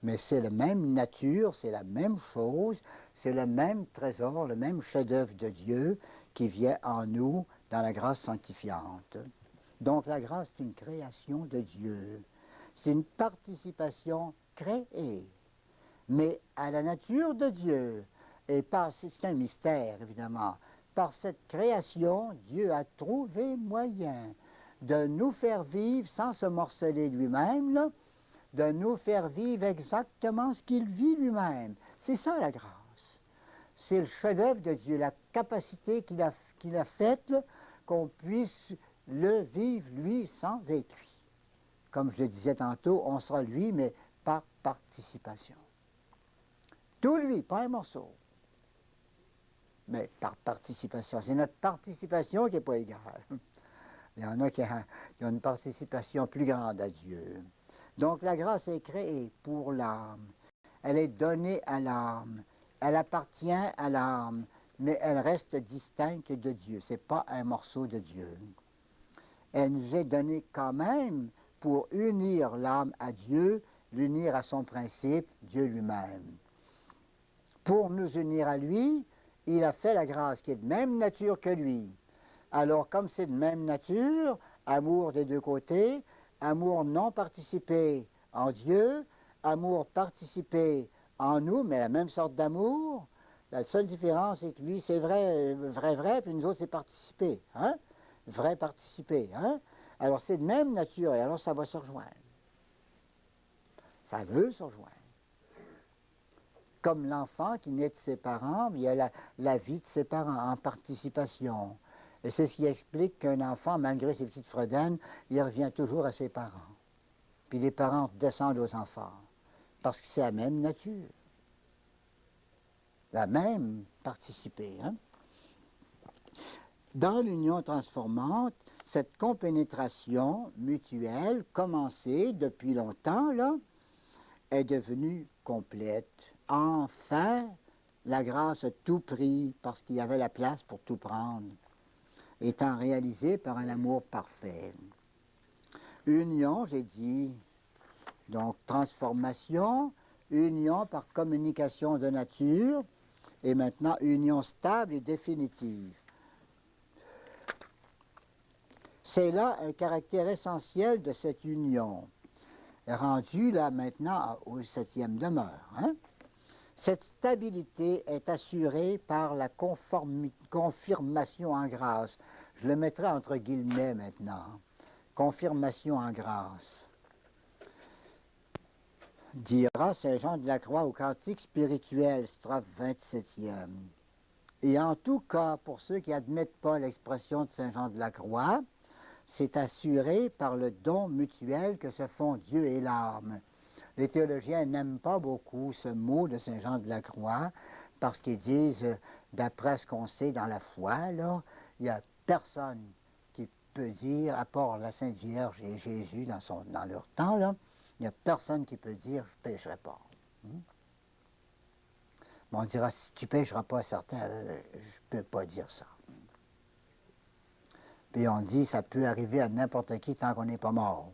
Mais c'est la même nature, c'est la même chose, c'est le même trésor, le même chef-d'œuvre de Dieu qui vient en nous dans la grâce sanctifiante. Donc la grâce est une création de Dieu. C'est une participation créée, mais à la nature de Dieu. Et c'est un mystère, évidemment. Par cette création, Dieu a trouvé moyen de nous faire vivre sans se morceler lui-même, là, de nous faire vivre exactement ce qu'il vit lui-même. C'est ça la grâce. C'est le chef-d'œuvre de Dieu, la capacité qu'il a faite là, qu'on puisse le vivre, lui, sans être lui. Comme je le disais tantôt, on sera lui, mais par participation. Tout lui, pas un morceau, mais par participation. C'est notre participation qui n'est pas égale. Il y en a qui ont une participation plus grande à Dieu. Donc la grâce est créée pour l'âme. Elle est donnée à l'âme. Elle appartient à l'âme, mais elle reste distincte de Dieu. Ce n'est pas un morceau de Dieu. Elle nous est donnée quand même pour unir l'âme à Dieu, l'unir à son principe, Dieu lui-même. Pour nous unir à lui, il a fait la grâce qui est de même nature que lui. Alors, comme c'est de même nature, amour des deux côtés, amour non participé en Dieu, amour participé en nous, mais la même sorte d'amour. La seule différence, c'est que lui, c'est vrai, vrai, vrai, puis nous autres, c'est participé. Hein? Vrai participé. Hein? Alors, c'est de même nature, et alors ça va se rejoindre. Ça veut se rejoindre. Comme l'enfant qui naît de ses parents, il y a la vie de ses parents en participation. Et c'est ce qui explique qu'un enfant, malgré ses petites fredaines, il revient toujours à ses parents. Puis les parents descendent aux enfants, parce que c'est la même nature. La même participée. Hein? Dans l'union transformante, cette compénétration mutuelle, commencée depuis longtemps, là, est devenue complète. Enfin, la grâce a tout pris parce qu'il y avait la place pour tout prendre, étant réalisée par un amour parfait. Union, j'ai dit, donc transformation, union par communication de nature, et maintenant union stable et définitive. C'est là un caractère essentiel de cette union, rendue là maintenant au 7e demeure. Hein? Cette stabilité est assurée par la confirmation en grâce. Je le mettrai entre guillemets maintenant. Confirmation en grâce. Dira Saint Jean de la Croix au Cantique spirituel, strophe 27e. Et en tout cas, pour ceux qui n'admettent pas l'expression de Saint Jean de la Croix, c'est assuré par le don mutuel que se font Dieu et l'âme. Les théologiens n'aiment pas beaucoup ce mot de Saint Jean de la Croix parce qu'ils disent, d'après ce qu'on sait dans la foi, là, il n'y a personne qui peut dire, à part la Sainte Vierge et Jésus dans leur temps, là, il n'y a personne qui peut dire « je ne pécherai pas ». Mais on dira « si tu ne pécheras pas, certain, je ne peux pas dire ça ». Puis on dit « ça peut arriver à n'importe qui tant qu'on n'est pas mort ».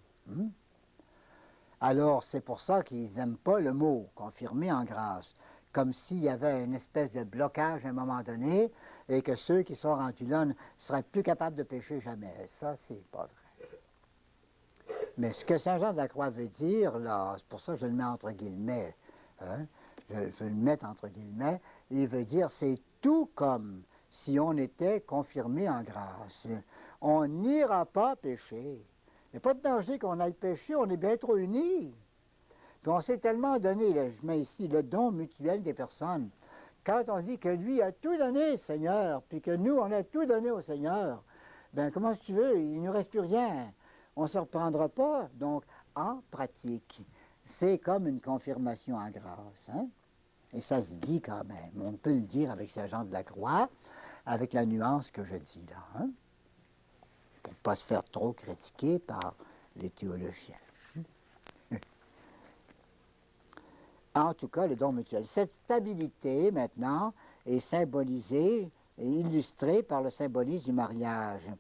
Alors, c'est pour ça qu'ils n'aiment pas le mot « confirmé en grâce », comme s'il y avait une espèce de blocage à un moment donné et que ceux qui sont rendus là ne seraient plus capables de pécher jamais. Ça, c'est pas vrai. Mais ce que Saint Jean de la Croix veut dire, là, c'est pour ça que je le mets entre guillemets, hein, je veux le mettre entre guillemets, il veut dire c'est tout comme si on était confirmé en grâce. On n'ira pas pécher. Il n'y a pas de danger qu'on aille pécher, on est bien trop unis. Puis on s'est tellement donné, là, je mets ici le don mutuel des personnes. Quand on dit que lui a tout donné, Seigneur, puis que nous, on a tout donné au Seigneur, bien comment tu veux, il ne nous reste plus rien. On ne se reprendra pas. Donc, en pratique, c'est comme une confirmation en grâce. Hein? Et ça se dit quand même. On peut le dire avec Saint Jean de la Croix, avec la nuance que je dis là. Hein? Pour ne pas se faire trop critiquer par les théologiens. En tout cas, le don mutuel. Cette stabilité, maintenant, est symbolisée et illustrée par le symbolisme du mariage,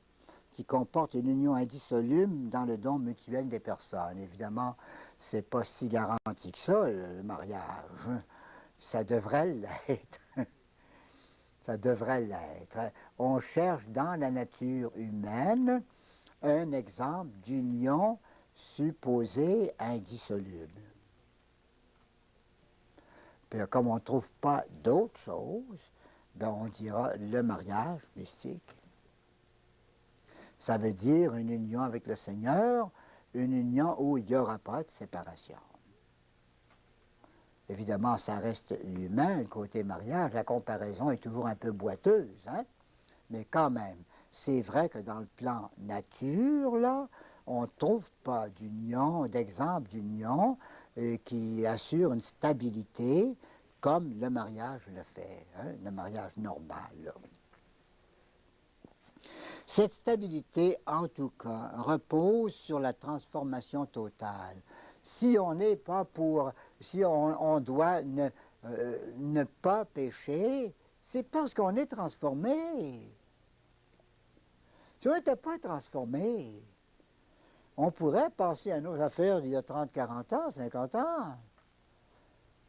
qui comporte une union indissoluble dans le don mutuel des personnes. Évidemment, ce n'est pas si garanti que ça, le mariage. Ça devrait l'être. Ça devrait l'être. On cherche dans la nature humaine un exemple d'union supposée indissoluble. Puis comme on ne trouve pas d'autre chose, ben on dira le mariage mystique. Ça veut dire une union avec le Seigneur, une union où il n'y aura pas de séparation. Évidemment, ça reste humain, le côté mariage. La comparaison est toujours un peu boiteuse, hein? Mais quand même, c'est vrai que dans le plan nature, là, on ne trouve pas d'union, d'exemple d'union qui assure une stabilité comme le mariage le fait, hein, le mariage normal. Là. Cette stabilité, en tout cas, repose sur la transformation totale. Si on n'est pas pour, si on doit ne pas pécher, c'est parce qu'on est transformé. Si on n'était pas transformé, on pourrait passer à nos affaires d'il y a 30, 40 ans, 50 ans.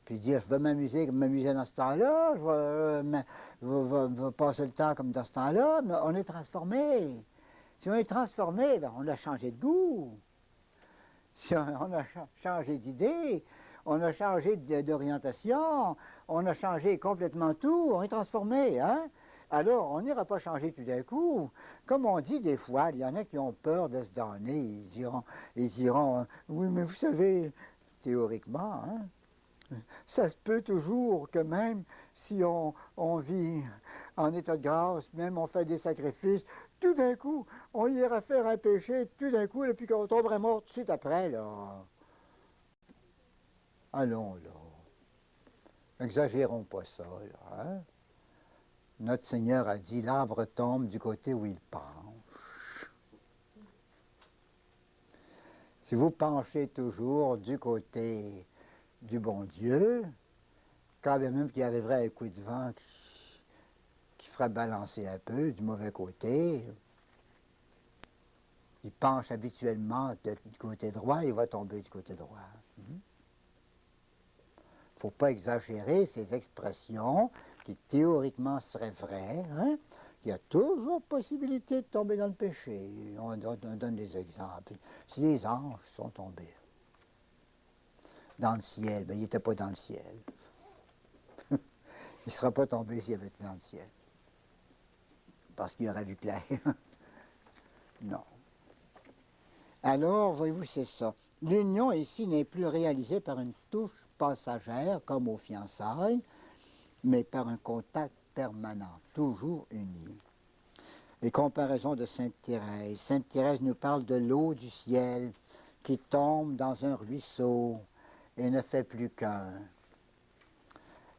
Puis dire, je vais m'amuser dans ce temps-là, je vais passer le temps comme dans ce temps-là, mais on est transformé. Si on est transformé, ben, on a changé de goût. Si on a changé d'idée, on a changé d'orientation, on a changé complètement tout, on est transformé, hein? Alors, on n'ira pas changer tout d'un coup. Comme on dit des fois, il y en a qui ont peur de se donner, ils diront, oui, mais vous savez, théoriquement, hein, ça se peut toujours que même si on vit en état de grâce, même on fait des sacrifices, tout d'un coup, on ira faire un péché, tout d'un coup, et puis qu'on tomberait mort tout de suite après, là. Allons, là. Exagérons pas ça, là. Hein? Notre Seigneur a dit, l'arbre tombe du côté où il penche. Si vous penchez toujours du côté du bon Dieu, quand bien même qu'il arriverait un coup de vent qui ferait balancer un peu du mauvais côté, il penche habituellement du côté droit, il va tomber du côté droit. Il ne faut pas exagérer ces expressions qui théoriquement seraient vraies. Hein? Il y a toujours possibilité de tomber dans le péché. On donne des exemples. Si les anges sont tombés dans le ciel, bien, il n'était pas dans le ciel. Il ne serait pas tombé s'il avait été dans le ciel. Parce qu'il aurait vu clair. Non. Alors, voyez-vous, c'est ça. L'union ici n'est plus réalisée par une touche passagère, comme aux fiançailles, mais par un contact permanent, toujours uni. Les comparaisons de Sainte Thérèse. Sainte Thérèse nous parle de l'eau du ciel qui tombe dans un ruisseau et ne fait plus qu'un.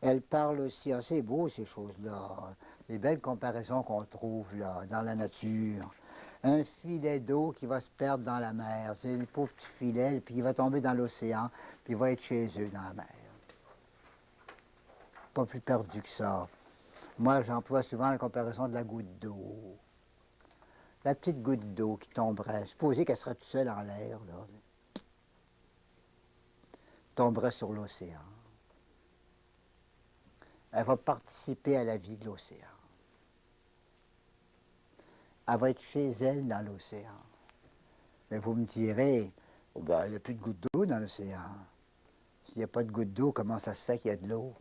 Elle parle aussi, ah, c'est beau ces choses-là, les belles comparaisons qu'on trouve là, dans la nature. Un filet d'eau qui va se perdre dans la mer, c'est le pauvre petit filet, puis il va tomber dans l'océan, puis il va être chez eux dans la mer. Pas plus perdu que ça. Moi, j'emploie souvent la comparaison de la goutte d'eau. La petite goutte d'eau qui tomberait, supposez qu'elle serait toute seule en l'air, là, tomberait sur l'océan. Elle va participer à la vie de l'océan. Elle va être chez elle dans l'océan. Mais vous me direz, oh ben, il n'y a plus de goutte d'eau dans l'océan. S'il n'y a pas de goutte d'eau, comment ça se fait qu'il y a de l'eau?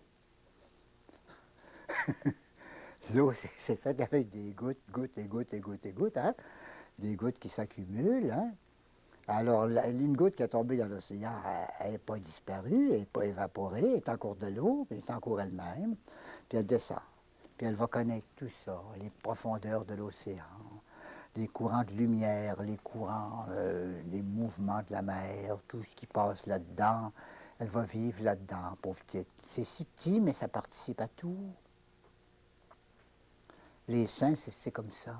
L'eau, c'est fait avec des gouttes, gouttes et gouttes et gouttes et gouttes, hein? Des gouttes qui s'accumulent. Hein? Alors, une goutte qui est tombée dans l'océan, elle n'est pas disparue, elle n'est pas évaporée, elle est en cours de l'eau, elle est en cours elle-même, puis elle descend. Puis elle va connaître tout ça, les profondeurs de l'océan, les courants de lumière, les courants, les mouvements de la mer, tout ce qui passe là-dedans. Elle va vivre là-dedans, pauvre petite. C'est si petit, mais ça participe à tout. Les saints, c'est comme ça.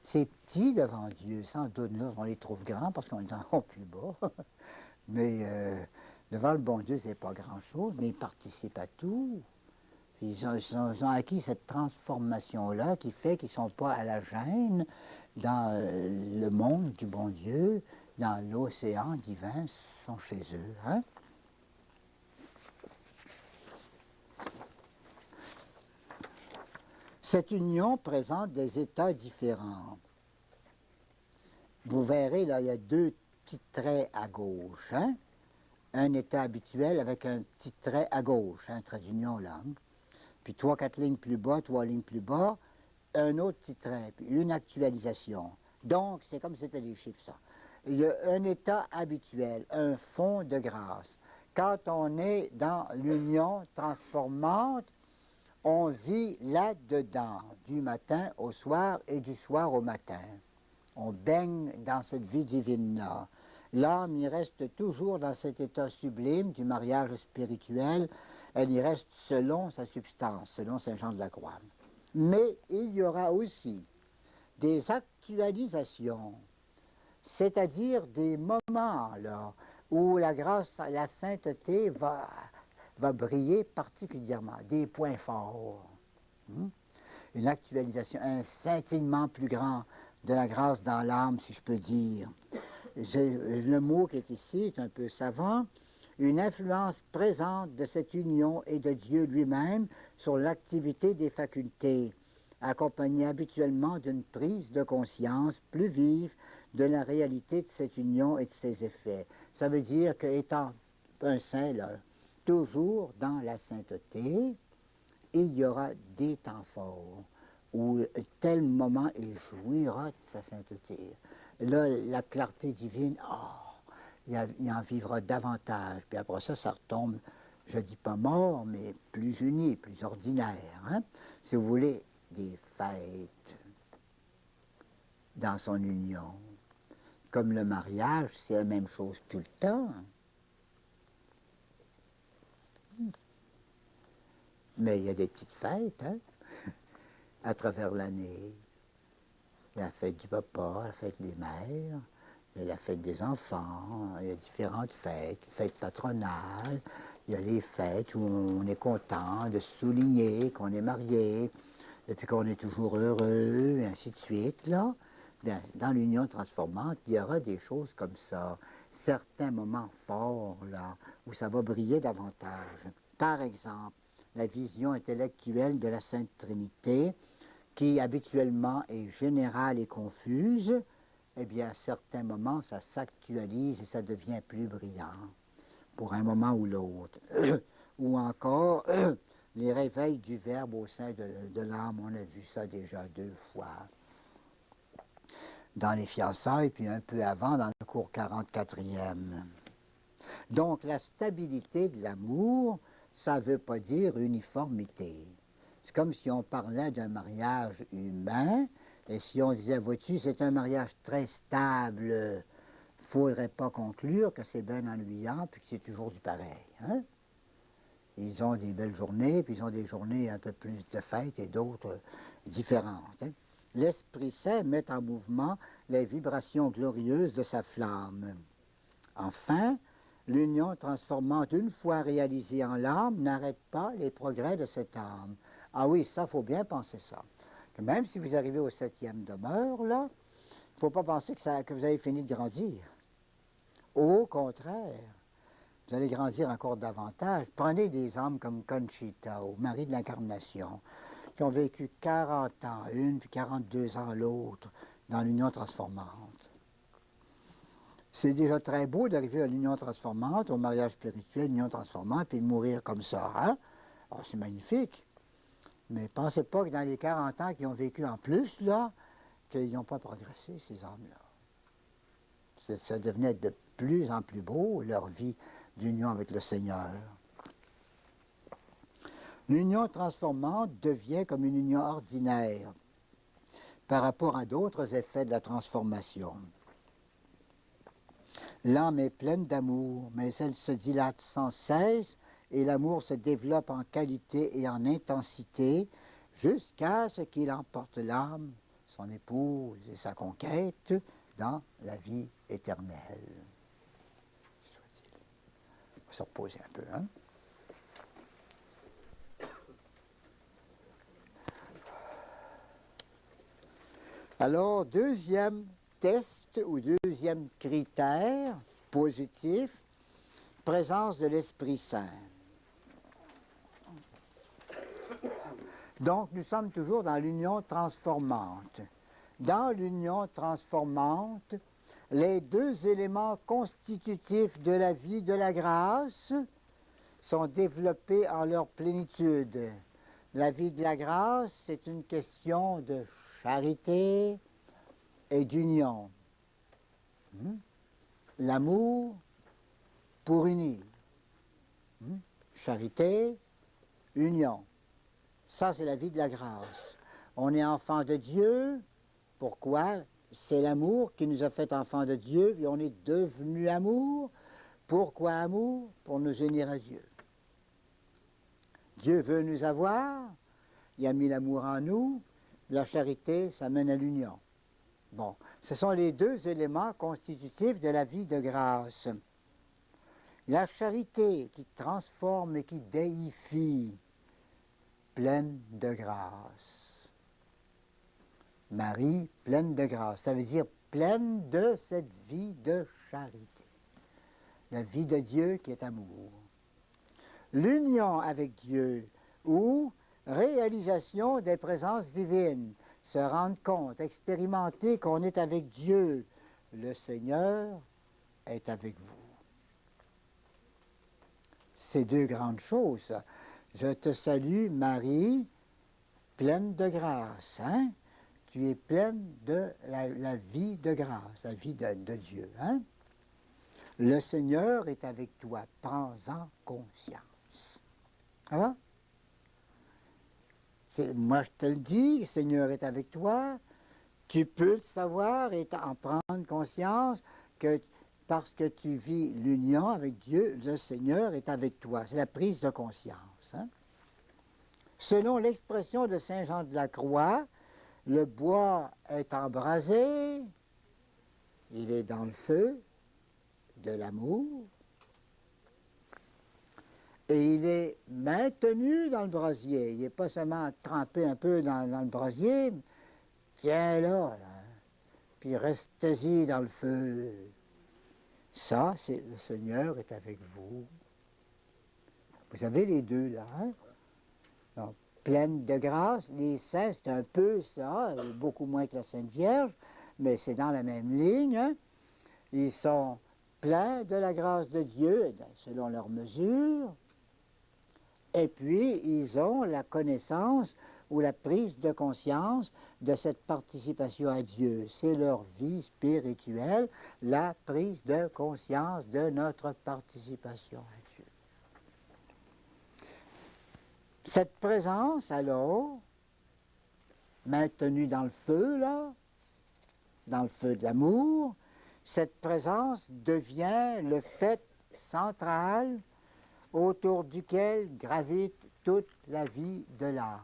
C'est petit devant Dieu, sans doute. Là, on les trouve grands parce qu'on est encore plus bas. Mais devant le bon Dieu, c'est pas grand-chose, mais ils participent à tout. Puis ils ont acquis cette transformation-là qui fait qu'ils ne sont pas à la gêne dans le monde du bon Dieu, dans l'océan divin, ils sont chez eux. Hein? Cette union présente des états différents. Vous verrez, là, il y a deux petits traits à gauche. Hein? Un état habituel avec un petit trait à gauche, un trait d'union là. Puis 3-4 lignes plus bas, 3 lignes plus bas, un autre petit trait, puis une actualisation. Donc, c'est comme si c'était des chiffres, ça. Il y a un état habituel, un fond de grâce. Quand on est dans l'union transformante, On vit là-dedans, du matin au soir et du soir au matin. On baigne dans cette vie divine-là. L'âme y reste toujours dans cet état sublime du mariage spirituel. Elle y reste selon sa substance, selon Saint Jean de la Croix. Mais il y aura aussi des actualisations, c'est-à-dire des moments là, où la grâce, la sainteté va briller particulièrement, des points forts. Une actualisation, un scintillement plus grand de la grâce dans l'âme, si je peux dire. Le mot qui est ici est un peu savant. Une influence présente de cette union et de Dieu lui-même sur l'activité des facultés, accompagnée habituellement d'une prise de conscience plus vive de la réalité de cette union et de ses effets. Ça veut dire qu'étant un saint, là, toujours dans la sainteté, il y aura des temps forts où tel moment il jouira de sa sainteté. Là, la clarté divine, il en vivra davantage. Puis après ça, ça retombe, je ne dis pas mort, mais plus uni, plus ordinaire. Hein? Si vous voulez, des fêtes dans son union. Comme le mariage, c'est la même chose tout le temps. Mais il y a des petites fêtes, hein, à travers l'année. Il y a la fête du papa, la fête des mères, il y a la fête des enfants, il y a différentes fêtes, fêtes patronales, il y a les fêtes où on est content de souligner qu'on est marié, et puis qu'on est toujours heureux, et ainsi de suite, là. Bien, dans l'union transformante, il y aura des choses comme ça, certains moments forts, là, où ça va briller davantage. Par exemple, la vision intellectuelle de la Sainte Trinité, qui habituellement est générale et confuse, eh bien, à certains moments, ça s'actualise et ça devient plus brillant, pour un moment ou l'autre. Ou encore, les réveils du Verbe au sein de l'âme, on a vu ça déjà 2 fois. Dans les fiançailles, puis un peu avant, dans le cours 44e. Donc, la stabilité de l'amour, ça ne veut pas dire uniformité. C'est comme si on parlait d'un mariage humain, et si on disait, vois-tu, c'est un mariage très stable, il ne faudrait pas conclure que c'est bien ennuyant, puis que c'est toujours du pareil. Hein? Ils ont des belles journées, puis ils ont des journées un peu plus de fête et d'autres différentes. Hein? L'Esprit Saint met en mouvement les vibrations glorieuses de sa flamme. Enfin, l'union transformante, une fois réalisée en l'âme, n'arrête pas les progrès de cette âme. Ah oui, ça, il faut bien penser ça. Que même si vous arrivez au 7e demeure, là, il ne faut pas penser que vous avez fini de grandir. Au contraire, vous allez grandir encore davantage. Prenez des âmes comme Conchita, au Marie de l'Incarnation, qui ont vécu 40 ans une, puis 42 ans l'autre, dans l'union transformante. C'est déjà très beau d'arriver à l'union transformante, au mariage spirituel, l'union transformante, puis de mourir comme ça. Hein? Alors, c'est magnifique. Mais pensez pas que dans les 40 ans qu'ils ont vécu en plus, là, qu'ils n'ont pas progressé, ces hommes-là. Ça devenait de plus en plus beau, leur vie d'union avec le Seigneur. L'union transformante devient comme une union ordinaire par rapport à d'autres effets de la transformation. L'âme est pleine d'amour, mais elle se dilate sans cesse et l'amour se développe en qualité et en intensité jusqu'à ce qu'il emporte l'âme, son épouse et sa conquête dans la vie éternelle. On va se reposer un peu, hein? Alors, deuxième test ou deuxième critère positif, présence de l'Esprit Saint. Donc, nous sommes toujours dans l'union transformante. Dans l'union transformante, les 2 éléments constitutifs de la vie de la grâce sont développés en leur plénitude. La vie de la grâce, c'est une question de charité et d'union. L'amour pour unir. Charité, union. Ça, c'est la vie de la grâce. On est enfant de Dieu. Pourquoi? C'est l'amour qui nous a fait enfants de Dieu, et on est devenu amour. Pourquoi amour? Pour nous unir à Dieu. Dieu veut nous avoir, il a mis l'amour en nous, la charité, ça mène à l'union. Bon, ce sont les deux éléments constitutifs de la vie de grâce. La charité qui transforme et qui déifie, pleine de grâce. Marie, pleine de grâce, ça veut dire pleine de cette vie de charité. La vie de Dieu qui est amour. L'union avec Dieu ou réalisation des présences divines, se rendre compte, expérimenter qu'on est avec Dieu. Le Seigneur est avec vous. C'est deux grandes choses. Je te salue, Marie, pleine de grâce. Hein? Tu es pleine de la vie de grâce, la vie de Dieu. Hein? Le Seigneur est avec toi. Prends-en conscience. Ça va? Moi, je te le dis, le Seigneur est avec toi. Tu peux le savoir et en prendre conscience que parce que tu vis l'union avec Dieu, le Seigneur est avec toi. C'est la prise de conscience. Hein? Selon l'expression de Saint Jean de la Croix, le bois est embrasé, il est dans le feu de l'amour, et il est maintenu dans le brasier. Il n'est pas seulement trempé un peu dans le brasier, tiens là, puis restez-y dans le feu. Ça, c'est le Seigneur est avec vous. Vous avez les deux là. Hein? Donc, pleine de grâce, les saints, c'est un peu ça, beaucoup moins que la Sainte Vierge, mais c'est dans la même ligne. Hein? Ils sont pleins de la grâce de Dieu, selon leur mesure. Et puis, ils ont la connaissance ou la prise de conscience de cette participation à Dieu. C'est leur vie spirituelle, la prise de conscience de notre participation à Dieu. Cette présence, alors, maintenue dans le feu, là, dans le feu de l'amour, cette présence devient le fait central autour duquel gravite toute la vie de l'âme.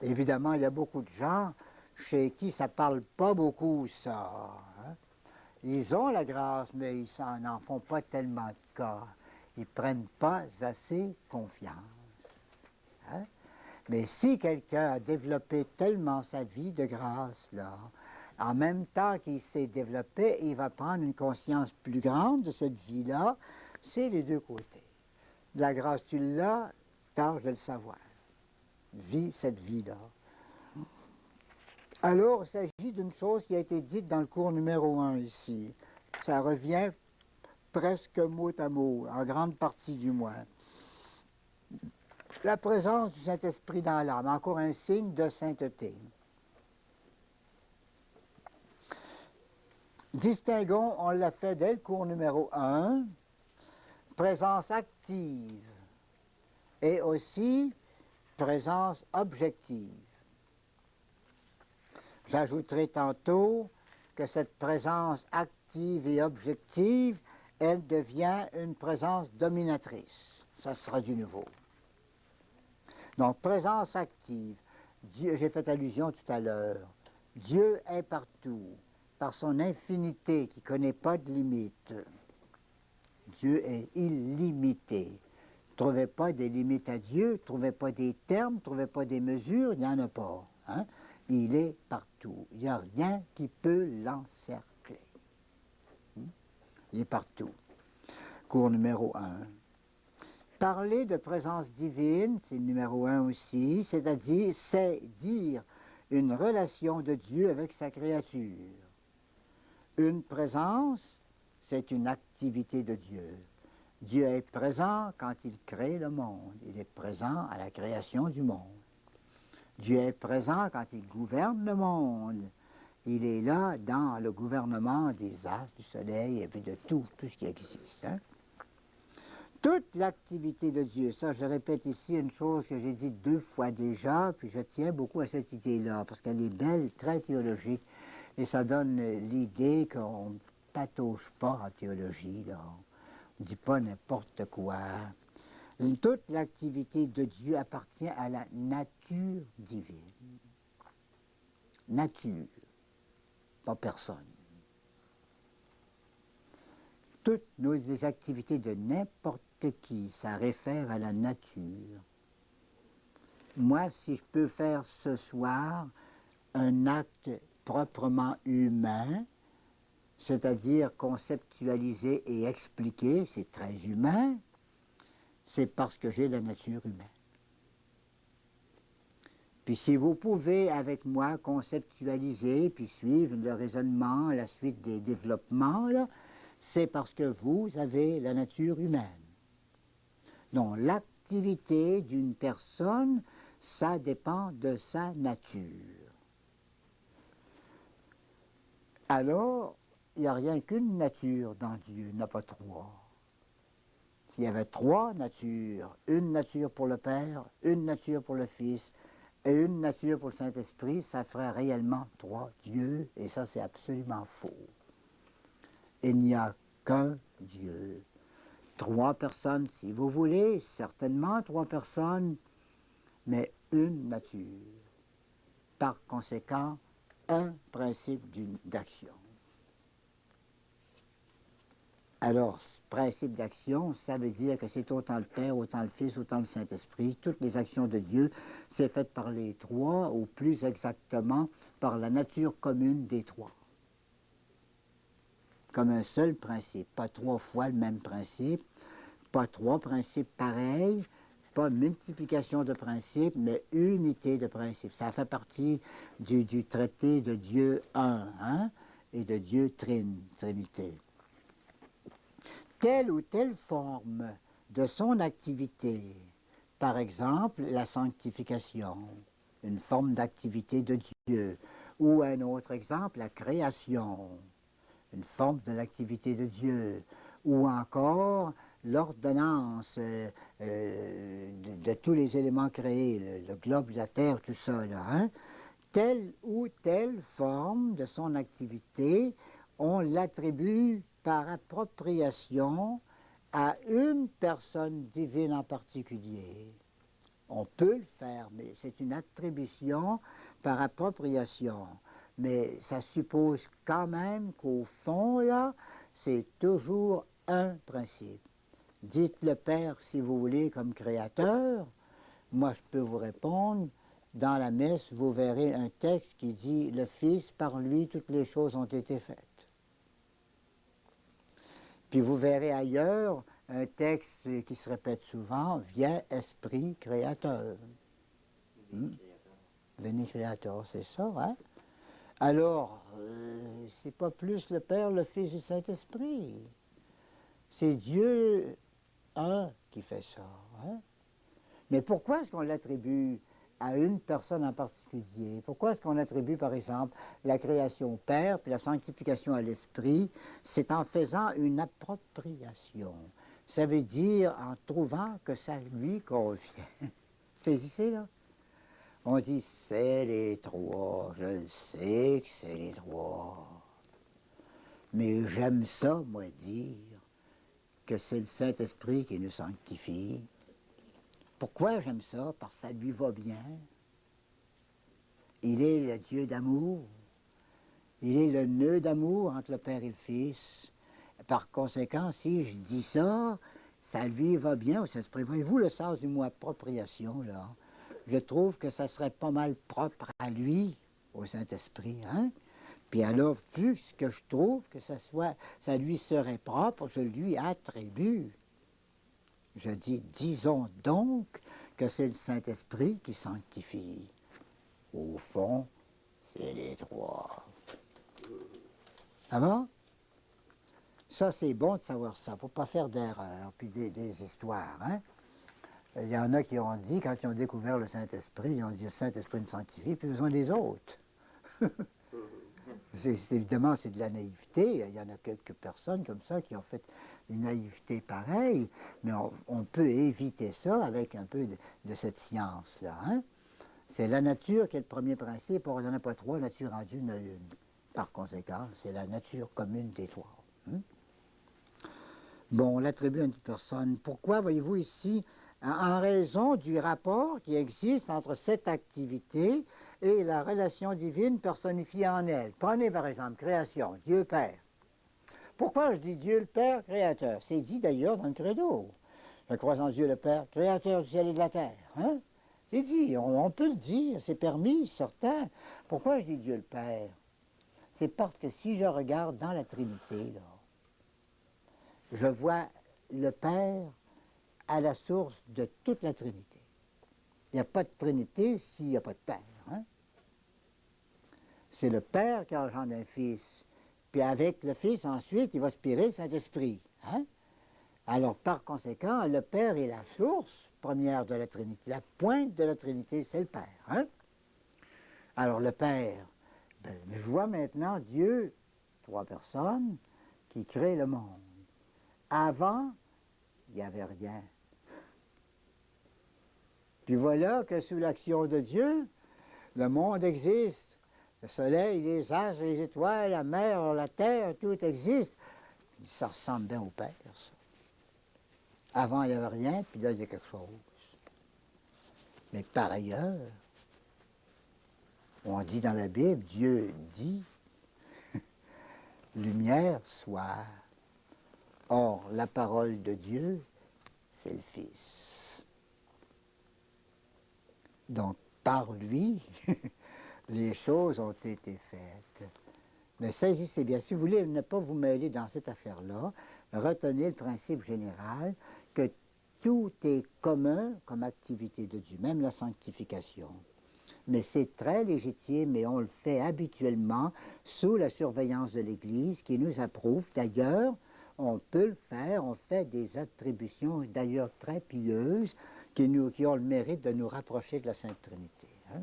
Évidemment, il y a beaucoup de gens chez qui ça ne parle pas beaucoup, ça. Hein? Ils ont la grâce, mais ils n'en font pas tellement de cas. Ils ne prennent pas assez confiance. Hein? Mais si quelqu'un a développé tellement sa vie de grâce, là, en même temps qu'il s'est développé, il va prendre une conscience plus grande de cette vie-là. C'est les deux côtés. De la grâce, tu l'as, tâche de le savoir. Vis cette vie-là. Alors, il s'agit d'une chose qui a été dite dans le cours numéro 1 ici. Ça revient presque mot à mot, en grande partie du moins. La présence du Saint-Esprit dans l'âme, encore un signe de sainteté. Distinguons, on l'a fait dès le cours numéro 1, présence active et aussi présence objective. J'ajouterai tantôt que cette présence active et objective, elle devient une présence dominatrice. Ça sera du nouveau. Donc, présence active. Dieu, j'ai fait allusion tout à l'heure. Dieu est partout, par son infinité qui ne connaît pas de limite. Dieu est illimité. Ne trouvez pas des limites à Dieu, ne trouvez pas des termes, ne trouvez pas des mesures, il n'y en a pas. Hein? Il est partout. Il n'y a rien qui peut l'encercler. Il est partout. Cours numéro 1. Parler de présence divine, c'est le numéro 1 aussi, c'est-à-dire, c'est dire une relation de Dieu avec sa créature. Une présence, c'est une activité de Dieu. Dieu est présent quand il crée le monde. Il est présent à la création du monde. Dieu est présent quand il gouverne le monde. Il est là dans le gouvernement des astres, du soleil et puis de tout ce qui existe. Hein? Toute l'activité de Dieu, ça je répète ici une chose que j'ai dit 2 fois déjà, puis je tiens beaucoup à cette idée-là, parce qu'elle est belle, très théologique, et ça donne l'idée qu'on ne patauge pas en théologie, là. On ne dit pas n'importe quoi. Toute l'activité de Dieu appartient à la nature divine. Nature, pas personne. Toutes nos activités de n'importe qui, ça réfère à la nature. Moi, si je peux faire ce soir un acte proprement humain, c'est-à-dire conceptualiser et expliquer, c'est très humain, c'est parce que j'ai la nature humaine. Puis si vous pouvez avec moi conceptualiser, puis suivre le raisonnement, la suite des développements, c'est parce que vous avez la nature humaine. Donc l'activité d'une personne, ça dépend de sa nature. Alors, il n'y a rien qu'une nature dans Dieu, il n'y en a pas 3. S'il y avait 3 natures, une nature pour le Père, une nature pour le Fils et une nature pour le Saint-Esprit, ça ferait réellement 3 dieux, et ça c'est absolument faux. Il n'y a qu'un Dieu. 3 personnes, si vous voulez, certainement 3 personnes, mais une nature. Par conséquent, un principe d'action. Alors, ce principe d'action, ça veut dire que c'est autant le Père, autant le Fils, autant le Saint-Esprit. Toutes les actions de Dieu, c'est fait par les 3, ou plus exactement, par la nature commune des 3. Comme un seul principe, pas 3 fois le même principe, pas 3 principes pareils, pas multiplication de principes, mais unité de principes. Ça fait partie du traité de Dieu un, hein, et de Dieu Trinité. Telle ou telle forme de son activité, par exemple la sanctification, une forme d'activité de Dieu, ou un autre exemple, la création, une forme de l'activité de Dieu, ou encore l'ordonnance de tous les éléments créés, le globe, la terre, tout ça, là, hein? Telle ou telle forme de son activité, on l'attribue par appropriation à une personne divine en particulier. On peut le faire, mais c'est une attribution par appropriation. Mais ça suppose quand même qu'au fond, là, c'est toujours un principe. Dites le Père, si vous voulez, comme créateur. Moi, je peux vous répondre. Dans la messe, vous verrez un texte qui dit « Le Fils, par lui, toutes les choses ont été faites ». Puis vous verrez ailleurs un texte qui se répète souvent « Viens, Esprit créateur ». Veni créateur, c'est ça, hein? Alors, c'est pas plus le Père, le Fils et le Saint-Esprit. C'est Dieu un qui fait ça, hein? Mais pourquoi est-ce qu'on l'attribue à une personne en particulier? Pourquoi est-ce qu'on attribue, par exemple, la création au Père puis la sanctification à l'Esprit? C'est en faisant une appropriation. Ça veut dire en trouvant que ça lui convient. Saisissez, là? On dit, c'est les 3, je le sais que c'est les 3. Mais j'aime ça, moi, dire que c'est le Saint-Esprit qui nous sanctifie. Pourquoi j'aime ça? Parce que ça lui va bien. Il est le Dieu d'amour. Il est le nœud d'amour entre le Père et le Fils. Par conséquent, si je dis ça, ça lui va bien au Saint-Esprit. Voyez-vous le sens du mot appropriation, là? Je trouve que ça serait pas mal propre à lui, au Saint-Esprit, hein? Puis alors, vu que je trouve que ça lui serait propre, je lui attribue. Je dis, disons donc que c'est le Saint-Esprit qui sanctifie. Au fond, c'est les 3. Ça va? Ça, c'est bon de savoir ça, pour ne pas faire d'erreurs, puis des histoires, hein? Il y en a qui ont dit, quand ils ont découvert le Saint-Esprit, ils ont dit, le Saint-Esprit me sanctifie, plus besoin des autres. Évidemment, c'est de la naïveté. Il y en a quelques personnes comme ça qui ont fait une naïveté pareille, mais on peut éviter ça avec un peu de cette science-là. Hein? C'est la nature qui est le premier principe. Or, il n'y en a pas trois, nature rendue, il y en a une. Par conséquent, c'est la nature commune des trois. Hein? Bon, on l'attribue à une personne. Pourquoi, voyez-vous ici, en raison du rapport qui existe entre cette activité et la relation divine personnifiée en elle. Prenez par exemple création, Dieu Père. Pourquoi je dis Dieu le Père créateur? C'est dit d'ailleurs dans le credo. Je crois en Dieu le Père, créateur du ciel et de la terre. Hein? C'est dit, on peut le dire, c'est permis, certain. Pourquoi je dis Dieu le Père? C'est parce que si je regarde dans la Trinité, là, je vois le Père à la source de toute la Trinité. Il n'y a pas de Trinité s'il n'y a pas de Père. Hein? C'est le Père qui engendre un Fils. Puis avec le Fils, ensuite, il va aspirer le Saint-Esprit. Hein? Alors, par conséquent, le Père est la source première de la Trinité. La pointe de la Trinité, c'est le Père. Hein? Alors, le Père, je vois maintenant Dieu, trois personnes, qui créent le monde. Avant, il n'y avait rien. Puis voilà que sous l'action de Dieu, le monde existe. Le soleil, les astres, les étoiles, la mer, la terre, tout existe. Ça ressemble bien au Père, ça. Avant, il n'y avait rien, puis là, il y a quelque chose. Mais par ailleurs, on dit dans la Bible, Dieu dit, lumière soit. Or, la parole de Dieu, c'est le Fils. Donc, par lui, les choses ont été faites. Mais saisissez bien, si vous voulez ne pas vous mêler dans cette affaire-là, retenez le principe général que tout est commun comme activité de Dieu, même la sanctification. Mais c'est très légitime et on le fait habituellement sous la surveillance de l'Église qui nous approuve. D'ailleurs, on peut le faire, on fait des attributions d'ailleurs très pieuses qui ont le mérite de nous rapprocher de la Sainte Trinité. Hein?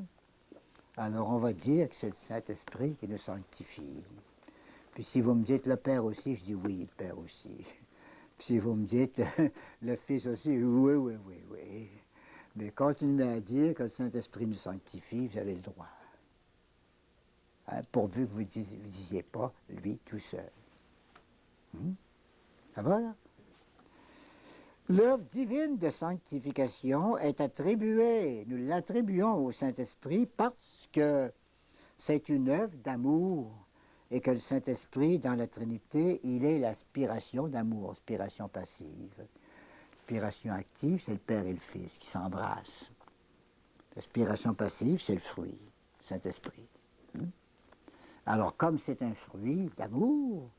Alors on va dire que c'est le Saint-Esprit qui nous sanctifie. Puis si vous me dites le Père aussi, je dis oui, le Père aussi. Puis si vous me dites le Fils aussi, oui, oui, oui, oui. Mais continuez à dire que le Saint-Esprit nous sanctifie, vous avez le droit. Hein, pourvu que vous ne disiez pas lui tout seul. Ça va, là? L'œuvre divine de sanctification est attribuée, nous l'attribuons au Saint-Esprit parce que c'est une œuvre d'amour et que le Saint-Esprit, dans la Trinité, il est l'aspiration d'amour, aspiration passive. L'aspiration active, c'est le Père et le Fils qui s'embrassent. L'aspiration passive, c'est le fruit, le Saint-Esprit. Alors, comme c'est un fruit d'amour,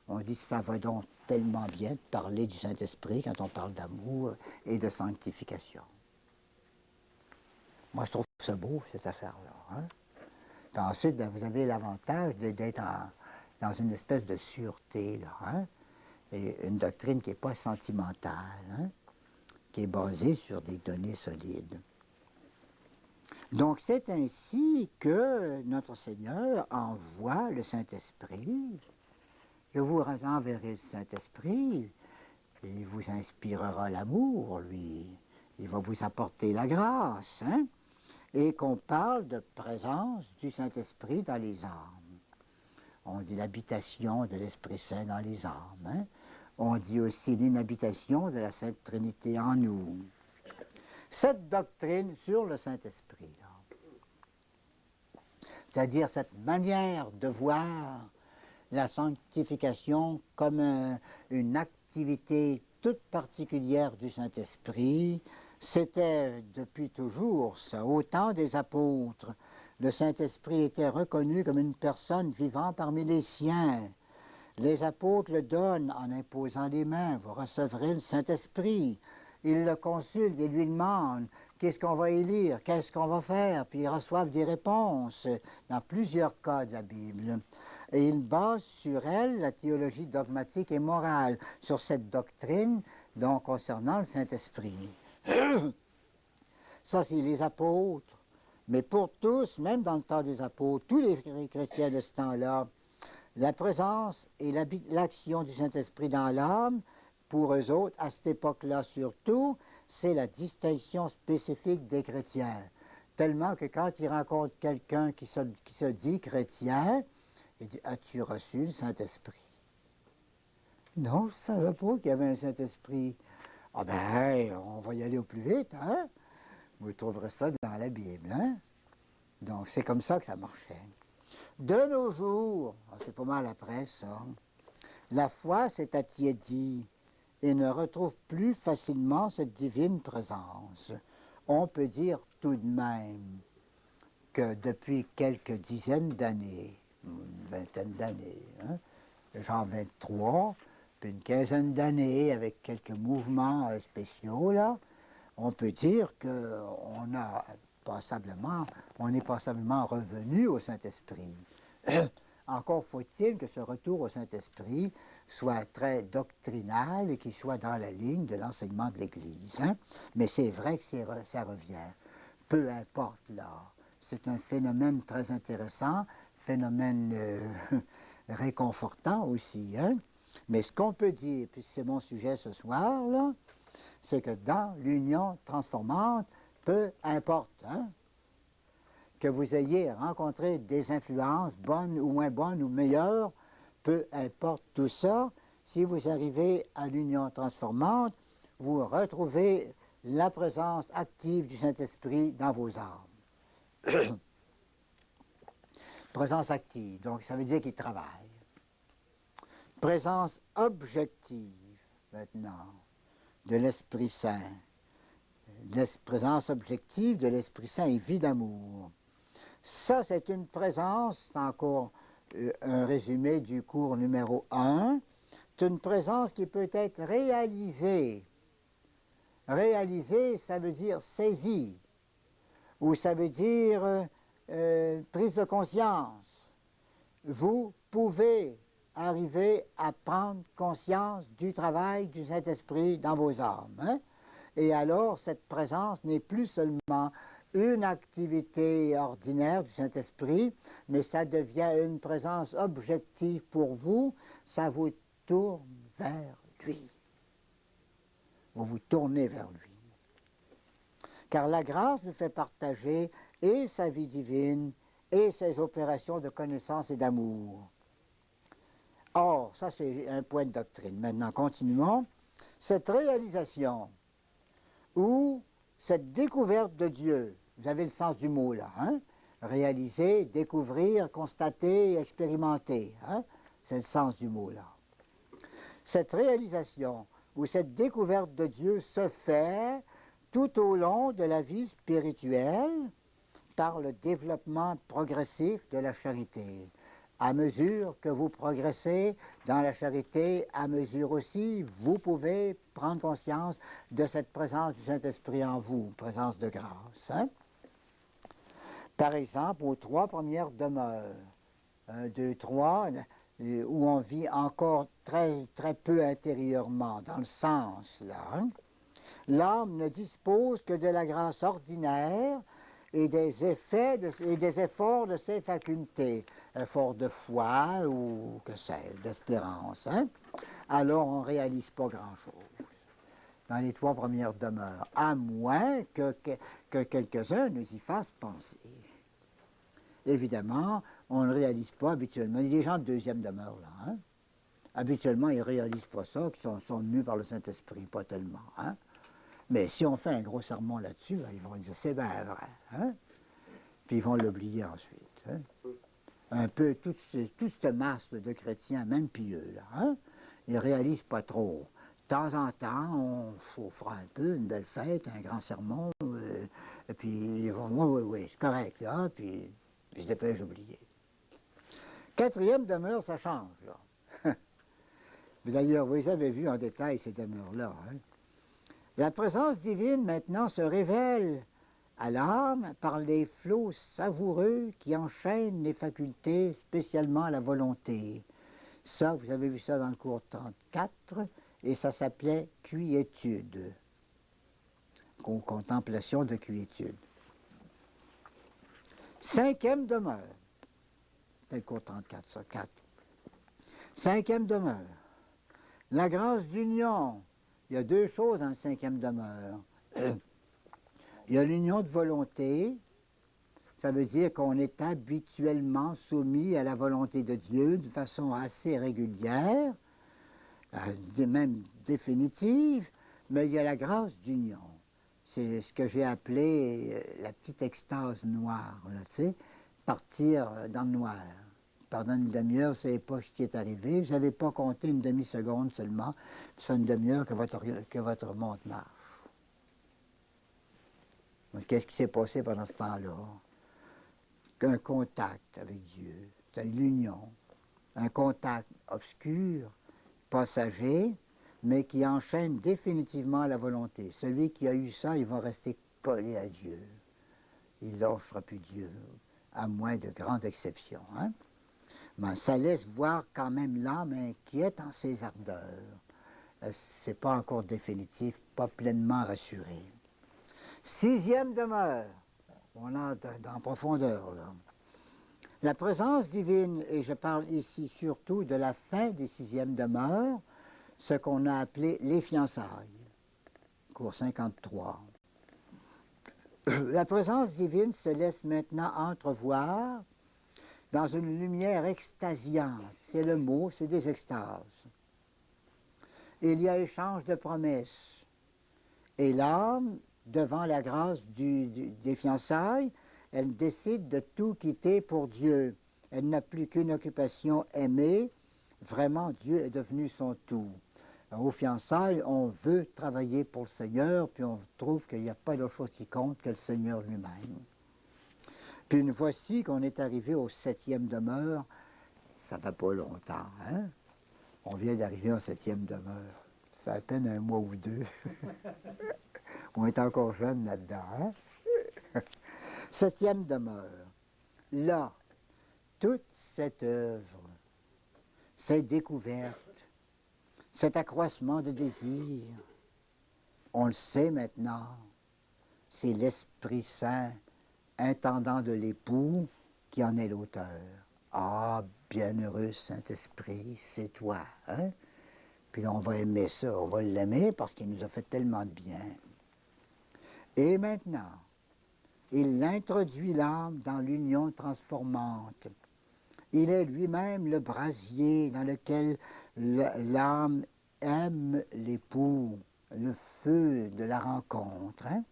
on dit que ça va donc tellement bien de parler du Saint-Esprit quand on parle d'amour et de sanctification. Moi, je trouve ça beau, cette affaire-là. Hein? Puis ensuite, vous avez l'avantage d'être dans une espèce de sûreté, là, hein? Et une doctrine qui n'est pas sentimentale, hein? Qui est basée sur des données solides. Donc, c'est ainsi que notre Seigneur envoie le Saint-Esprit. Je vous enverrai le Saint-Esprit, et il vous inspirera l'amour, lui. Il va vous apporter la grâce, hein? Et qu'on parle de présence du Saint-Esprit dans les âmes. On dit l'habitation de l'Esprit Saint dans les âmes. Hein? On dit aussi l'inhabitation de la Sainte Trinité en nous. Cette doctrine sur le Saint-Esprit, c'est-à-dire cette manière de voir la sanctification comme une activité toute particulière du Saint-Esprit, c'était depuis toujours ça. Au temps des apôtres, le Saint-Esprit était reconnu comme une personne vivant parmi les siens. Les apôtres le donnent en imposant les mains. Vous recevrez le Saint-Esprit. Ils le consultent et lui demandent qu'est-ce qu'on va élire, qu'est-ce qu'on va faire, puis ils reçoivent des réponses dans plusieurs cas de la Bible. Et ils basent sur elle la théologie dogmatique et morale, sur cette doctrine donc concernant le Saint-Esprit. Ça, c'est les apôtres. Mais pour tous, même dans le temps des apôtres, tous les chrétiens de ce temps-là, la présence et l'action du Saint-Esprit dans l'âme, pour eux autres, à cette époque-là surtout, c'est la distinction spécifique des chrétiens. Tellement que quand ils rencontrent quelqu'un qui se dit chrétien, il dit « As-tu reçu le Saint-Esprit? » Non, je ne savais pas qu'il y avait un Saint-Esprit. Ah ben, on va y aller au plus vite, hein? Vous trouverez ça dans la Bible, hein? Donc, c'est comme ça que ça marchait. De nos jours, c'est pas mal après ça, la foi s'est attiédie et ne retrouve plus facilement cette divine présence. On peut dire tout de même que depuis quelques dizaines d'années, une vingtaine d'années, hein, genre 23, puis une quinzaine d'années avec quelques mouvements spéciaux, là, on peut dire qu'on est passablement revenu au Saint-Esprit. Encore faut-il que ce retour au Saint-Esprit soit très doctrinal et qu'il soit dans la ligne de l'enseignement de l'Église. Hein? Mais c'est vrai que ça revient. Peu importe là. C'est un phénomène très intéressant, phénomène réconfortant aussi. Hein? Mais ce qu'on peut dire, puis c'est mon sujet ce soir, là, c'est que dans l'union transformante, peu importe, hein, que vous ayez rencontré des influences bonnes ou moins bonnes ou meilleures, peu importe tout ça, si vous arrivez à l'union transformante, vous retrouvez la présence active du Saint-Esprit dans vos âmes. Présence active, donc ça veut dire qu'il travaille. Présence objective, maintenant, de l'Esprit Saint. Présence objective de l'Esprit Saint et vie d'amour. Ça, c'est une présence, c'est encore un résumé du cours numéro 1, c'est une présence qui peut être réalisée. Réaliser, ça veut dire saisir, ou ça veut dire prise de conscience. Vous pouvez arriver à prendre conscience du travail du Saint-Esprit dans vos âmes. Hein? Et alors, cette présence n'est plus seulement une activité ordinaire du Saint-Esprit, mais ça devient une présence objective pour vous, ça vous tourne vers lui. Vous vous tournez vers lui. Car la grâce nous fait partager et sa vie divine et ses opérations de connaissance et d'amour. Or, ça c'est un point de doctrine. Maintenant, continuons. Cette réalisation ou cette découverte de Dieu, vous avez le sens du mot là, hein? Réaliser, découvrir, constater, expérimenter, hein? C'est le sens du mot là. Cette réalisation ou cette découverte de Dieu se fait tout au long de la vie spirituelle par le développement progressif de la charité. À mesure que vous progressez dans la charité, à mesure aussi, vous pouvez prendre conscience de cette présence du Saint-Esprit en vous, présence de grâce. Hein? Par exemple, aux 3 premières demeures, 1, 2, 3, où on vit encore très, très peu intérieurement, dans le sens, là. Hein? L'âme ne dispose que de la grâce ordinaire et des efforts de ses facultés, efforts de foi ou que sais-je, d'espérance. Hein? Alors on ne réalise pas grand-chose dans les 3 premières demeures, à moins que quelques-uns nous y fassent penser. Évidemment, on ne réalise pas habituellement. Il y a des gens de 2e demeure, là. Hein? Habituellement, ils ne réalisent pas ça, qui sont venus par le Saint-Esprit, pas tellement. Hein? Mais si on fait un gros sermon là-dessus, ils vont dire c'est bien vrai. Hein? Puis ils vont l'oublier ensuite. Hein? Un peu toute cette masse de chrétiens, même pieux, là, hein? Ils ne réalisent pas trop. De temps en temps, on chauffera un peu, une belle fête, un grand sermon, et puis ils vont oui, c'est correct, là, puis je dépêche d'oublier. 4e demeure, ça change, là. D'ailleurs, vous avez vu en détail ces demeures-là. Hein? La présence divine, maintenant, se révèle à l'âme par les flots savoureux qui enchaînent les facultés, spécialement la volonté. Ça, vous avez vu ça dans le cours 34, et ça s'appelait « quiétude », contemplation de quiétude. Cinquième demeure. C'est le cours 34, ça, 4. Cinquième demeure. La grâce d'union. Il y a deux choses dans la cinquième demeure. Il y a l'union de volonté. Ça veut dire qu'on est habituellement soumis à la volonté de Dieu de façon assez régulière, même définitive, mais il y a la grâce d'union. C'est ce que j'ai appelé la petite extase noire, là, tu sais, partir dans le noir. Pendant une demi-heure, vous ne savez pas ce qui est arrivé, vous n'avez pas compté une demi-seconde seulement, c'est une demi-heure que votre montre marche. Qu'est-ce qui s'est passé pendant ce temps-là? Un contact avec Dieu, c'est l'union, un contact obscur, passager, mais qui enchaîne définitivement la volonté. Celui qui a eu ça, il va rester collé à Dieu. Il ne lâchera plus Dieu, à moins de grandes exceptions. Hein? Mais ça laisse voir quand même l'âme inquiète en ses ardeurs. Ce n'est pas encore définitif, pas pleinement rassuré. Sixième demeure. On a en profondeur, là. La présence divine, et je parle ici surtout de la fin des sixièmes demeures, ce qu'on a appelé les fiançailles, cours 53. La présence divine se laisse maintenant entrevoir dans une lumière extasiante. C'est le mot, c'est des extases. Il y a échange de promesses. Et l'âme, devant la grâce des fiançailles, elle décide de tout quitter pour Dieu. Elle n'a plus qu'une occupation aimée. Vraiment, Dieu est devenu son tout. Aux fiançailles, on veut travailler pour le Seigneur, puis on trouve qu'il n'y a pas d'autre chose qui compte que le Seigneur lui-même. Puis une fois-ci qu'on est arrivé au septième demeure, ça ne fait pas longtemps, hein? On vient d'arriver au septième demeure. Ça fait à peine un mois ou deux. On est encore jeune là-dedans, hein? Septième demeure. Là, toute cette œuvre, cette découverte, cet accroissement de désir, on le sait maintenant, c'est l'Esprit Saint, intendant de l'époux, qui en est l'auteur. Ah, bienheureux Saint-Esprit, c'est toi, hein? Puis on va aimer ça, on va l'aimer parce qu'il nous a fait tellement de bien. Et maintenant, il introduit l'âme dans l'union transformante. Il est lui-même le brasier dans lequel l'âme aime l'époux, le feu de la rencontre. Hein?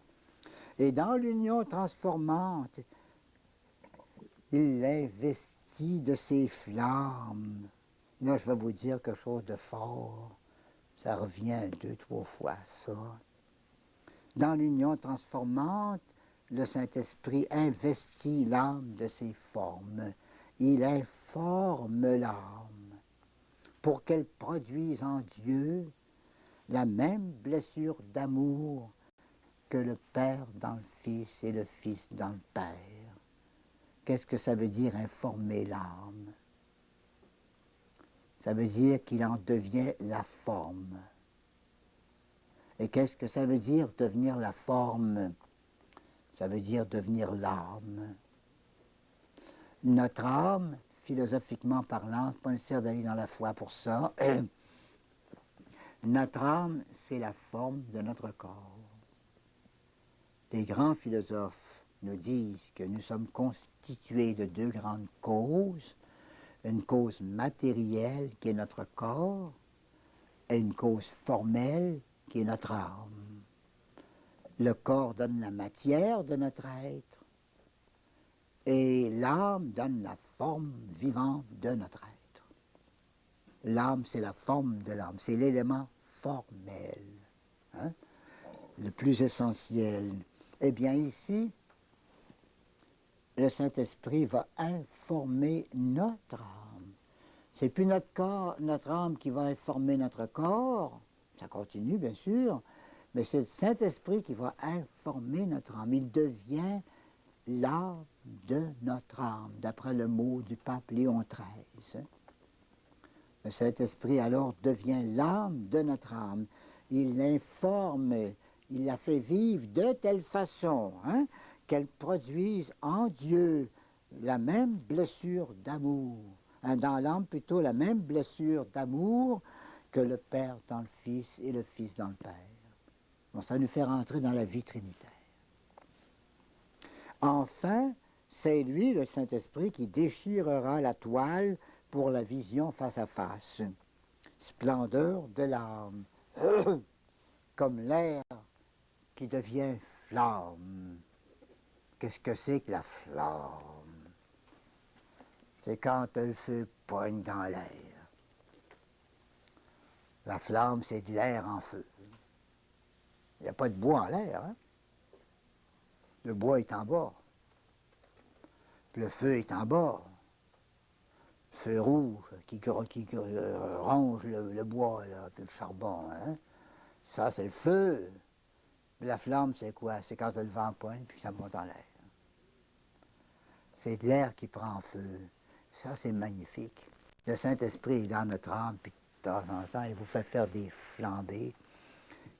Et dans l'union transformante, il l'investit de ses flammes. Là, je vais vous dire quelque chose de fort. Ça revient 2-3 fois, ça. Dans l'union transformante, le Saint-Esprit investit l'âme de ses formes. Il informe l'âme pour qu'elle produise en Dieu la même blessure d'amour que le Père dans le Fils et le Fils dans le Père. Qu'est-ce que ça veut dire informer l'âme? Ça veut dire qu'il en devient la forme. Et qu'est-ce que ça veut dire devenir la forme? Ça veut dire devenir l'âme. Notre âme, philosophiquement parlant, pas nécessaire d'aller dans la foi pour ça, notre âme, c'est la forme de notre corps. Les grands philosophes nous disent que nous sommes constitués de deux grandes causes, une cause matérielle qui est notre corps et une cause formelle qui est notre âme. Le corps donne la matière de notre être et l'âme donne la forme vivante de notre être. L'âme, c'est la forme de l'âme, c'est l'élément formel, hein? Le plus essentiel. Eh bien ici, le Saint-Esprit va informer notre âme. C'est plus notre corps, notre âme qui va informer notre corps, ça continue bien sûr, mais c'est le Saint-Esprit qui va informer notre âme. Il devient l'âme de notre âme, d'après le mot du pape Léon XIII. Le Saint-Esprit alors devient l'âme de notre âme. Il l'informe, il la fait vivre de telle façon, hein, qu'elle produise en Dieu la même blessure d'amour, hein, dans l'âme plutôt la même blessure d'amour que le Père dans le Fils et le Fils dans le Père. Bon, ça nous fait rentrer dans la vie trinitaire. Enfin, c'est lui, le Saint-Esprit, qui déchirera la toile pour la vision face à face. Splendeur de l'âme, comme l'air qui devient flamme. Qu'est-ce que c'est que la flamme? C'est quand le feu pogne dans l'air. La flamme, c'est de l'air en feu. Il n'y a pas de bois en l'air, hein? Le bois est en bas. Puis le feu est en bas. Le feu rouge qui ronge le bois, là, puis le charbon. Hein? Ça, c'est le feu. Mais la flamme, c'est quoi? C'est quand le vent pogne puis ça monte en l'air. C'est de l'air qui prend feu. Ça, c'est magnifique. Le Saint-Esprit est dans notre âme, puis de temps en temps, il vous fait faire des flambées.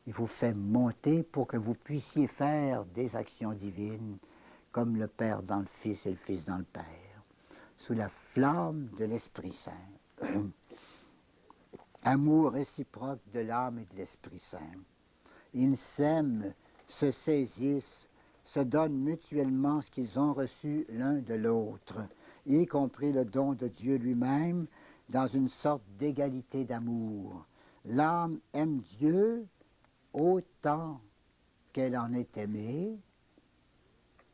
Il vous fait monter pour que vous puissiez faire des actions divines, comme le Père dans le Fils et le Fils dans le Père, sous la flamme de l'Esprit Saint. Amour réciproque de l'âme et de l'Esprit Saint. Ils s'aiment, se saisissent, se donnent mutuellement ce qu'ils ont reçu l'un de l'autre, y compris le don de Dieu lui-même, dans une sorte d'égalité d'amour. L'âme aime Dieu autant qu'elle en est aimée,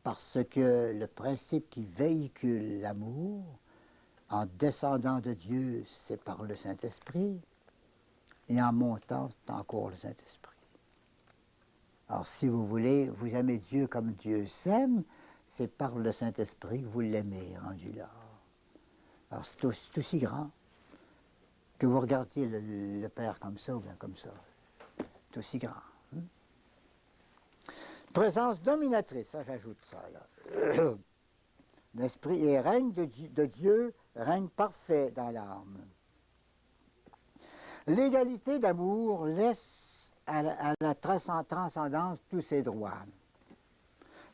parce que le principe qui véhicule l'amour, en descendant de Dieu, c'est par le Saint-Esprit, et en montant, c'est encore le Saint-Esprit. Alors, si vous voulez, vous aimez Dieu comme Dieu s'aime, c'est par le Saint-Esprit que vous l'aimez, rendu là. Alors, c'est aussi grand que vous regardiez le Père comme ça ou bien comme ça. C'est aussi grand. Hein? Présence dominatrice, ça, j'ajoute ça, là. L'Esprit et règne de Dieu, règne parfait dans l'âme. L'égalité d'amour laisse à la transcendance tous ses droits.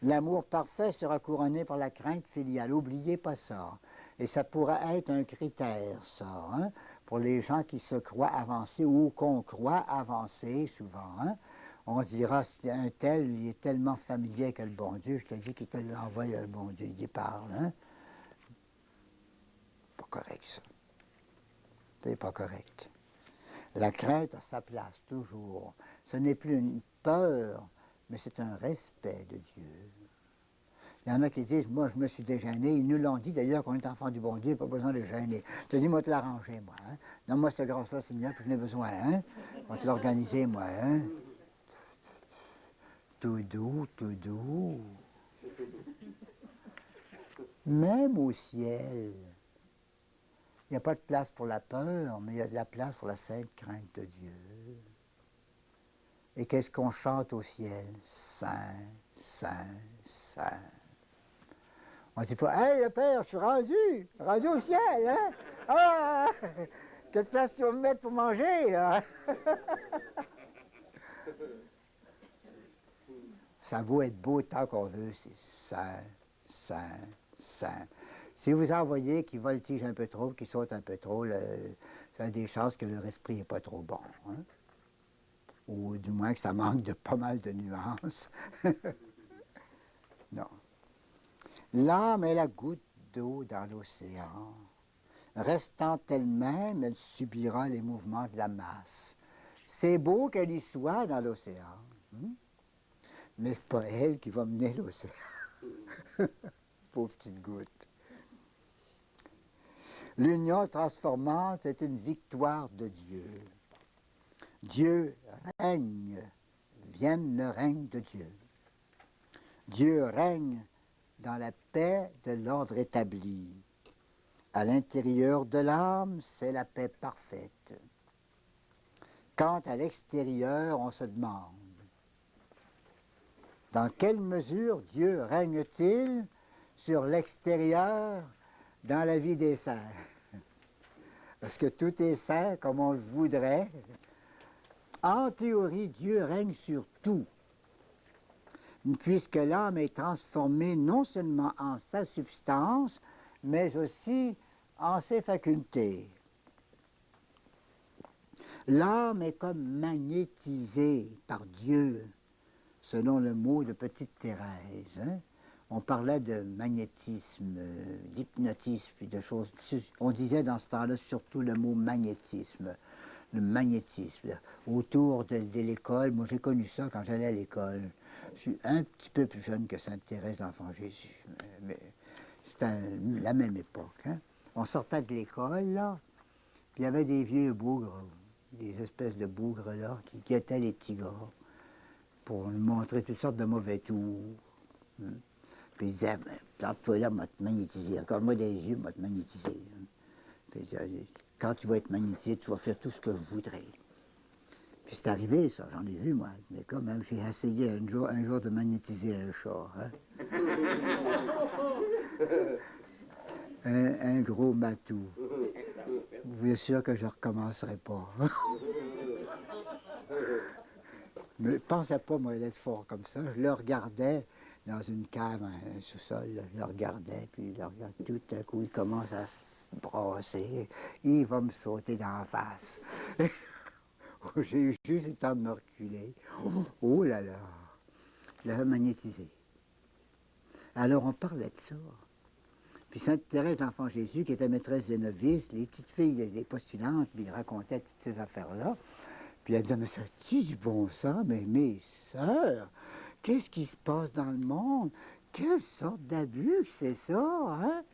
L'amour parfait sera couronné par la crainte filiale. N'oubliez pas ça. Et ça pourrait être un critère, ça, hein, pour les gens qui se croient avancés ou qu'on croit avancés souvent. Hein. On dira, si un tel, il est tellement familier avec le bon Dieu, je te dis qu'il te l'envoie le bon Dieu, il y parle. Hein. Pas correct, ça. C'est pas correct. La crainte a sa place, toujours. Ce n'est plus une peur, mais c'est un respect de Dieu. Il y en a qui disent, moi, je me suis dégêné. Ils nous l'ont dit, d'ailleurs, qu'on est enfant du bon Dieu, pas besoin de gêner. Je te dis, moi, te l'arranger, moi. Hein? Donne-moi cette grâce-là, Seigneur, puis j'en ai besoin. Hein? On te l'organiser, moi. Hein? Tout doux, tout doux. Même au ciel, il n'y a pas de place pour la peur, mais il y a de la place pour la sainte crainte de Dieu. Et qu'est-ce qu'on chante au ciel? Saint, Saint, Saint. On ne dit pas, hey, le Père, je suis rendu au ciel, hein? Ah! Quelle place tu vas me mettre pour manger, là? Ça vaut être beau tant qu'on veut, c'est Saint, Saint, Saint. Si vous en voyez qui voltigent un peu trop, qui sautent un peu trop, ça a des chances que leur esprit n'est pas trop bon. Hein? Ou du moins que ça manque de pas mal de nuances. Non. L'âme est la goutte d'eau dans l'océan. Restant elle-même, elle subira les mouvements de la masse. C'est beau qu'elle y soit dans l'océan, hein? Mais ce n'est pas elle qui va mener l'océan. Pauvre petite goutte. L'union transformante est une victoire de Dieu. Dieu règne, vienne le règne de Dieu. Dieu règne dans la paix de l'ordre établi. À l'intérieur de l'âme, c'est la paix parfaite. Quant à l'extérieur, on se demande, dans quelle mesure Dieu règne-t-il sur l'extérieur dans la vie des saints? Parce que tout est saint comme on le voudrait. En théorie, Dieu règne sur tout. puisque l'âme est transformée non seulement en sa substance, mais aussi en ses facultés. L'âme est comme magnétisée par Dieu, selon le mot de Petite Thérèse. Hein? On parlait de magnétisme, d'hypnotisme, puis de choses. On disait dans ce temps-là surtout le mot magnétisme. Le magnétisme. Là. Autour de l'école, moi j'ai connu ça quand j'allais à l'école. Je suis un petit peu plus jeune que Sainte Thérèse d'Enfant Jésus, mais c'était la même époque. Hein? On sortait de l'école, là, puis il y avait des vieux bougres, des espèces de bougres, là, qui guettaient les petits gars pour nous montrer toutes sortes de mauvais tours. Hein? Puis ils disaient, plante-toi là, m'a te magnétisé. Encore moi des yeux, m'a te magnétisé. Hein? Puis, quand tu vas être magnétisé, tu vas faire tout ce que je voudrais. Puis c'est arrivé, ça, j'en ai vu, moi. Mais quand même, j'ai essayé un jour de magnétiser un chat. Hein? un gros matou. Vous êtes sûr que je ne recommencerai pas. Mais pensez pas, moi, d'être fort comme ça. Je le regardais dans une cave, un sous-sol. Je le regardais, puis je le regardais. Tout à coup, il commence à se brasser. Il va me sauter dans la face. J'ai eu juste le temps de me reculer. Oh là là! Je l'avais magnétisé. Alors on parlait de ça. Puis Sainte Thérèse d'Enfant Jésus, qui était maîtresse des novices, les petites filles, les postulantes, puis racontaient toutes ces affaires-là. Puis elle disait, mais ça tue du bon sang, mais mes sœurs, qu'est-ce qui se passe dans le monde? Quelle sorte d'abus c'est ça, hein?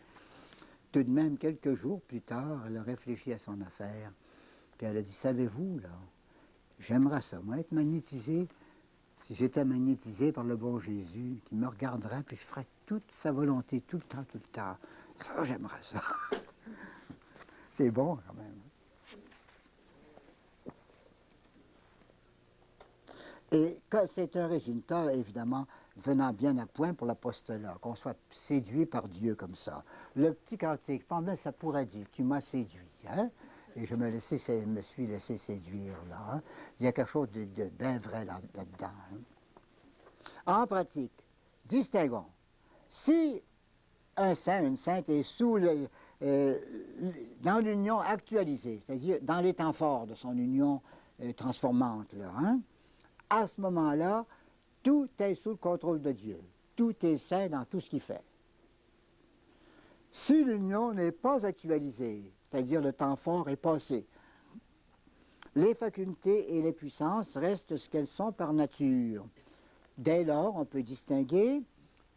Tout de même, quelques jours plus tard, elle a réfléchi à son affaire. Puis elle a dit, savez-vous, là, j'aimerais ça, moi, être magnétisé, si j'étais magnétisé par le bon Jésus, qui me regarderait, puis je ferais toute sa volonté, tout le temps, tout le temps. Ça, j'aimerais ça. C'est bon, quand même. Et c'est un résultat, évidemment, venant bien à point pour l'apostolat, qu'on soit séduit par Dieu comme ça. Le petit cantique, pendant ça pourrait dire, tu m'as séduit, hein? Et je me suis laissé séduire, là. Hein? Il y a quelque chose de bien vrai là-dedans. Hein? En pratique, distinguons. Si un saint, une sainte est dans l'union actualisée, c'est-à-dire dans les temps forts de son union transformante, là, hein? À ce moment-là, tout est sous le contrôle de Dieu. Tout est saint dans tout ce qu'il fait. Si l'union n'est pas actualisée, c'est-à-dire le temps fort est passé, les facultés et les puissances restent ce qu'elles sont par nature. Dès lors, on peut distinguer,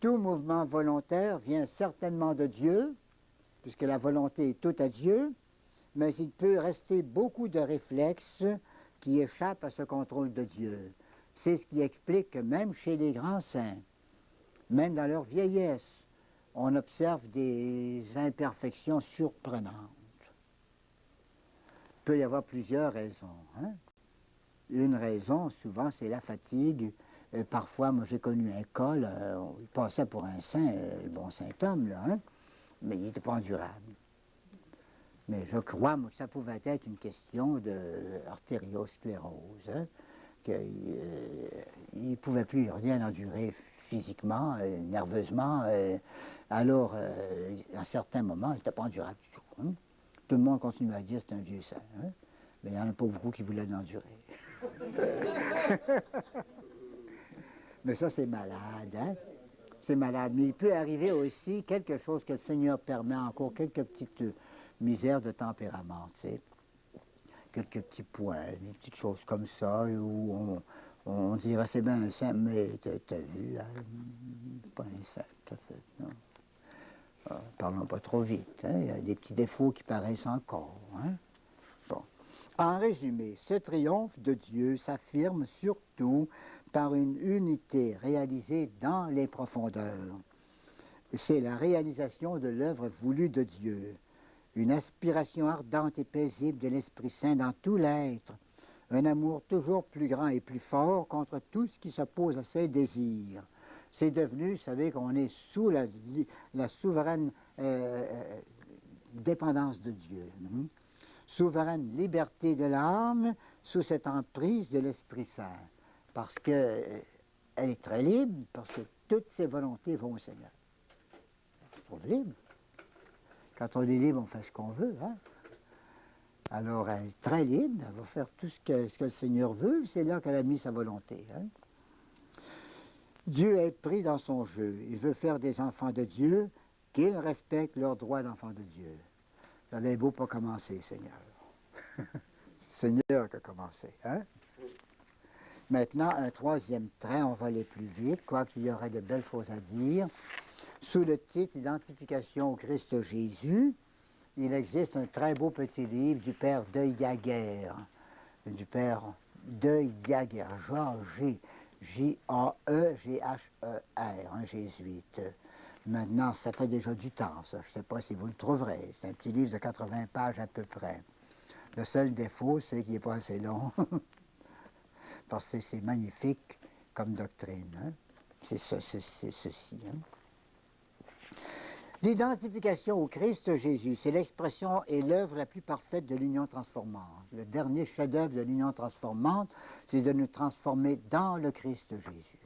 tout mouvement volontaire vient certainement de Dieu, puisque la volonté est toute à Dieu, mais il peut rester beaucoup de réflexes qui échappent à ce contrôle de Dieu. C'est ce qui explique que même chez les grands saints, même dans leur vieillesse, on observe des imperfections surprenantes. Il peut y avoir plusieurs raisons. Hein? Une raison, souvent, c'est la fatigue. Parfois, moi, j'ai connu un cas, là, il passait pour un saint, le bon saint homme, là, hein? Mais il n'était pas endurable. Mais je crois, moi, que ça pouvait être une question d'artériosclérose, hein? Qu'il ne pouvait plus rien endurer physiquement, nerveusement. Alors, à certains moments, il n'était pas endurable du tout. Hein? Tout le monde continue à dire que c'est un vieux saint. Hein? Mais il n'y en a pas beaucoup qui voulaient l'endurer. Mais ça, c'est malade. Hein? C'est malade. Mais il peut arriver aussi quelque chose que le Seigneur permet encore, quelques petites misères de tempérament, tu sais. Quelques petits points, des petites choses comme ça, où on dirait c'est bien un saint, mais t'as vu, hein? Pas un saint, t'as fait, non. Parlons pas trop vite, hein? Il y a des petits défauts qui paraissent encore. Hein? Bon. En résumé, ce triomphe de Dieu s'affirme surtout par une unité réalisée dans les profondeurs. C'est la réalisation de l'œuvre voulue de Dieu. Une aspiration ardente et paisible de l'Esprit Saint dans tout l'être, un amour toujours plus grand et plus fort contre tout ce qui s'oppose à ses désirs. C'est devenu, vous savez, qu'on est sous la souveraine dépendance de Dieu. Hein? Souveraine liberté de l'âme sous cette emprise de l'Esprit Saint. Parce que elle est très libre parce que toutes ses volontés vont au Seigneur. Elle se trouve libre. Quand on est libre, on fait ce qu'on veut. Hein? Alors, elle est très libre, elle va faire tout ce que le Seigneur veut, c'est là qu'elle a mis sa volonté. Hein? Dieu est pris dans son jeu. Il veut faire des enfants de Dieu, qu'ils respectent leurs droits d'enfants de Dieu. Ça avait beau pas commencer, Seigneur. Seigneur qui a commencé. Hein? Maintenant, un troisième trait, on va aller plus vite, quoiqu'il y aurait de belles choses à dire. Sous le titre Identification au Christ Jésus, il existe un très beau petit livre du père De Jager, du père De Jager, J-A-E-G-H-E-R, un jésuite. Maintenant, ça fait déjà du temps, ça. Je ne sais pas si vous le trouverez. C'est un petit livre de 80 pages à peu près. Le seul défaut, c'est qu'il n'est pas assez long, parce que c'est magnifique comme doctrine. Hein? C'est ceci. Hein? L'identification au Christ Jésus, c'est l'expression et l'œuvre la plus parfaite de l'union transformante. Le dernier chef-d'œuvre de l'union transformante, c'est de nous transformer dans le Christ Jésus.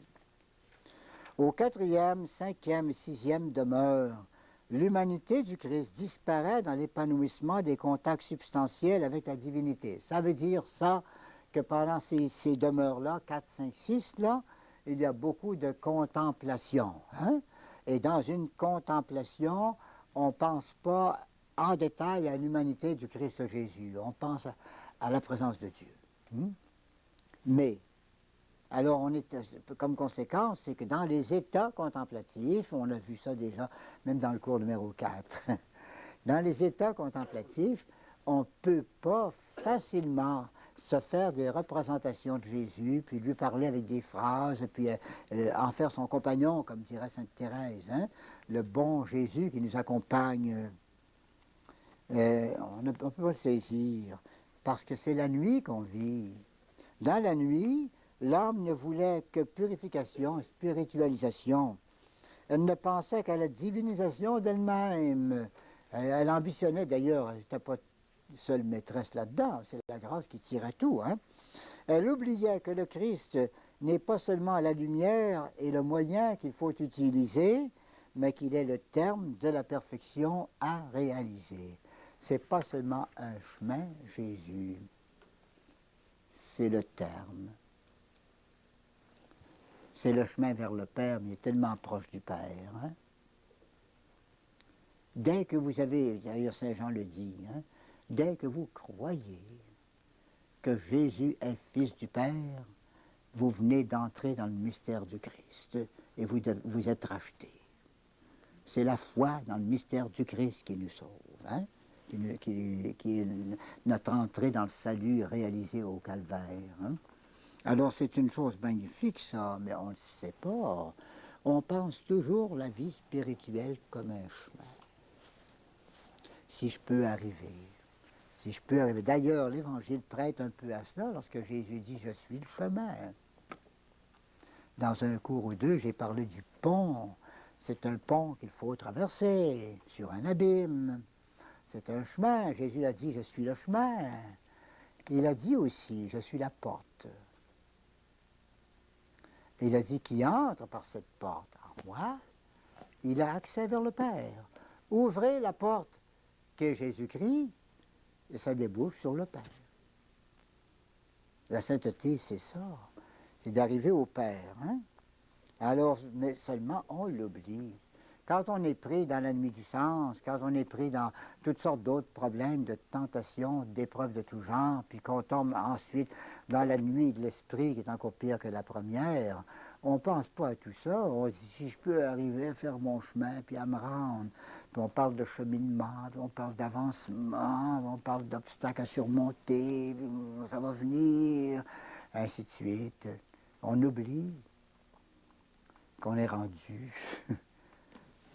Au 4e, 5e et 6e demeure, l'humanité du Christ disparaît dans l'épanouissement des contacts substantiels avec la divinité. Ça veut dire ça que pendant ces demeures-là, 4, 5, 6, là, il y a beaucoup de contemplation. Hein? Et dans une contemplation, on ne pense pas en détail à l'humanité du Christ Jésus. On pense à la présence de Dieu. Mais, alors, on est, comme conséquence, c'est que dans les états contemplatifs, on a vu ça déjà, même dans le cours numéro 4, dans les états contemplatifs, on ne peut pas facilement se faire des représentations de Jésus, puis lui parler avec des phrases, puis en faire son compagnon, comme dirait Sainte Thérèse, hein? Le bon Jésus qui nous accompagne. On ne peut pas le saisir, parce que c'est la nuit qu'on vit. Dans la nuit, l'âme ne voulait que purification, spiritualisation. Elle ne pensait qu'à la divinisation d'elle-même. Elle ambitionnait d'ailleurs, elle n'était pas seule maîtresse là-dedans, c'est la grâce qui tirait tout. Hein? Elle oubliait que le Christ n'est pas seulement la lumière et le moyen qu'il faut utiliser, mais qu'il est le terme de la perfection à réaliser. Ce n'est pas seulement un chemin, Jésus, c'est le terme. C'est le chemin vers le Père, mais il est tellement proche du Père. Hein? Dès que vous avez, d'ailleurs Saint Jean le dit, hein, dès que vous croyez que Jésus est Fils du Père, vous venez d'entrer dans le mystère du Christ et vous êtes rachetés. C'est la foi dans le mystère du Christ qui nous sauve, hein, qui est notre entrée dans le salut réalisé au Calvaire. Hein. Alors c'est une chose magnifique ça, mais on ne le sait pas. On pense toujours la vie spirituelle comme un chemin. Si je peux arriver. Si je peux arriver. D'ailleurs, l'Évangile prête un peu à cela lorsque Jésus dit « Je suis le chemin ». Dans un cours ou deux, j'ai parlé du pont. C'est un pont qu'il faut traverser sur un abîme. C'est un chemin. Jésus a dit « Je suis le chemin ». Il a dit aussi « Je suis la porte ». Il a dit qui entre par cette porte en moi, il a accès vers le Père. Ouvrez la porte qu'est Jésus-Christ, et ça débouche sur le Père. La sainteté, c'est ça. C'est d'arriver au Père. Hein? Alors, mais seulement, on l'oublie. Quand on est pris dans la nuit du sens, quand on est pris dans toutes sortes d'autres problèmes de tentation, d'épreuves de tout genre, puis qu'on tombe ensuite dans la nuit de l'esprit, qui est encore pire que la première, on ne pense pas à tout ça. On dit, si je peux arriver à faire mon chemin, puis à me rendre. Puis on parle de cheminement, puis on parle d'avancement, on parle d'obstacles à surmonter, puis ça va venir, ainsi de suite. On oublie qu'on est rendu.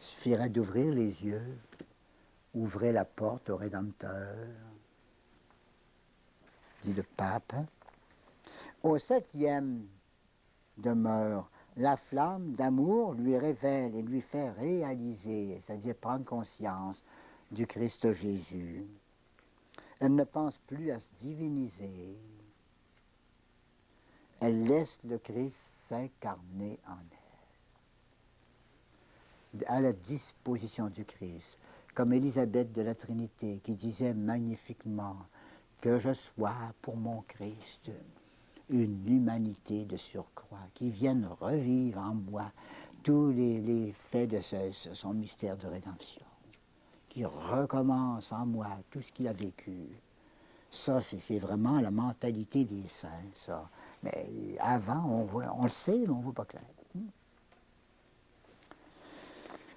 Il suffirait d'ouvrir les yeux, ouvrir la porte au Rédempteur, dit le pape. Hein? Au 7e demeure, la flamme d'amour lui révèle et lui fait réaliser, c'est-à-dire prendre conscience du Christ Jésus. Elle ne pense plus à se diviniser. Elle laisse le Christ s'incarner en elle, à la disposition du Christ, comme Élisabeth de la Trinité qui disait magnifiquement que je sois pour mon Christ une humanité de surcroît, qui vienne revivre en moi tous les faits de son mystère de rédemption, qui recommence en moi tout ce qu'il a vécu. Ça, c'est vraiment la mentalité des saints, ça. Mais avant, on le sait, mais on ne voit pas clair.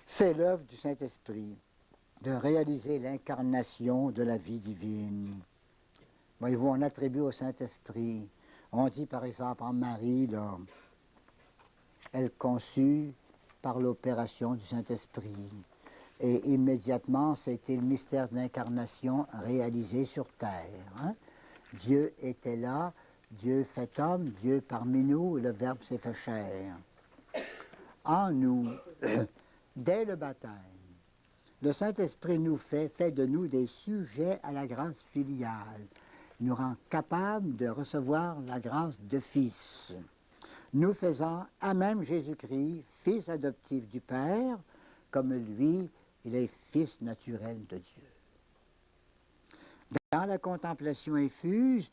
C'est l'œuvre du Saint-Esprit de réaliser l'incarnation de la vie divine. Voyez-vous, on attribue au Saint-Esprit, on dit par exemple en Marie, là, elle conçut par l'opération du Saint-Esprit. Et immédiatement, c'était le mystère de l'incarnation réalisé sur terre. Hein? Dieu était là, Dieu fait homme, Dieu parmi nous, le Verbe s'est fait chair. En nous, dès le baptême, le Saint-Esprit nous fait de nous des sujets à la grâce filiale, nous rend capables de recevoir la grâce de fils, nous faisant à même Jésus-Christ, fils adoptif du Père, comme lui, il est fils naturel de Dieu. Dans la contemplation infuse,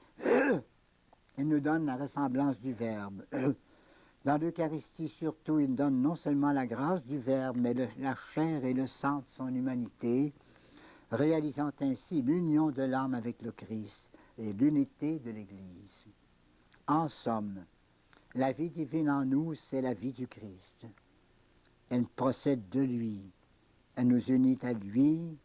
il nous donne la ressemblance du Verbe. Dans l'Eucharistie surtout, il donne non seulement la grâce du Verbe, mais la chair et le sang de son humanité, réalisant ainsi l'union de l'âme avec le Christ et l'unité de l'Église. En somme, la vie divine en nous, c'est la vie du Christ. Elle procède de lui. Elle nous unit à lui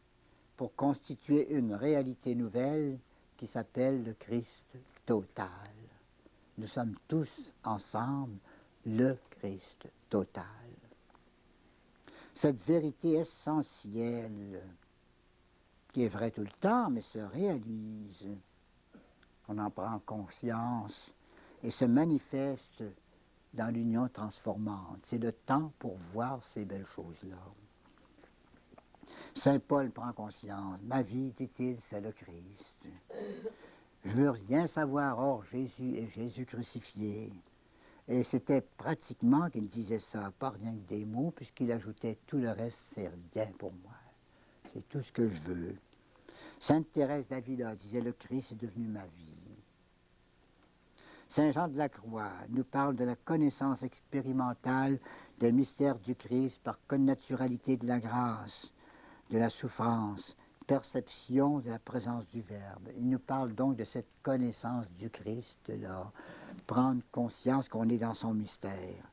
pour constituer une réalité nouvelle qui s'appelle le Christ total. Nous sommes tous ensemble le Christ total. Cette vérité essentielle, qui est vraie tout le temps, mais se réalise, on en prend conscience et se manifeste dans l'union transformante. C'est le temps pour voir ces belles choses-là. Saint Paul prend conscience. Ma vie, dit-il, c'est le Christ. Je veux rien savoir hors Jésus et Jésus crucifié. Et c'était pratiquement qu'il disait ça, pas rien que des mots, puisqu'il ajoutait tout le reste, c'est rien pour moi. C'est tout ce que je veux. Sainte Thérèse d'Avila disait le Christ est devenu ma vie. Saint Jean de la Croix nous parle de la connaissance expérimentale des mystères du Christ par connaturalité de la grâce, de la souffrance, perception de la présence du Verbe. Il nous parle donc de cette connaissance du Christ-là, prendre conscience qu'on est dans son mystère.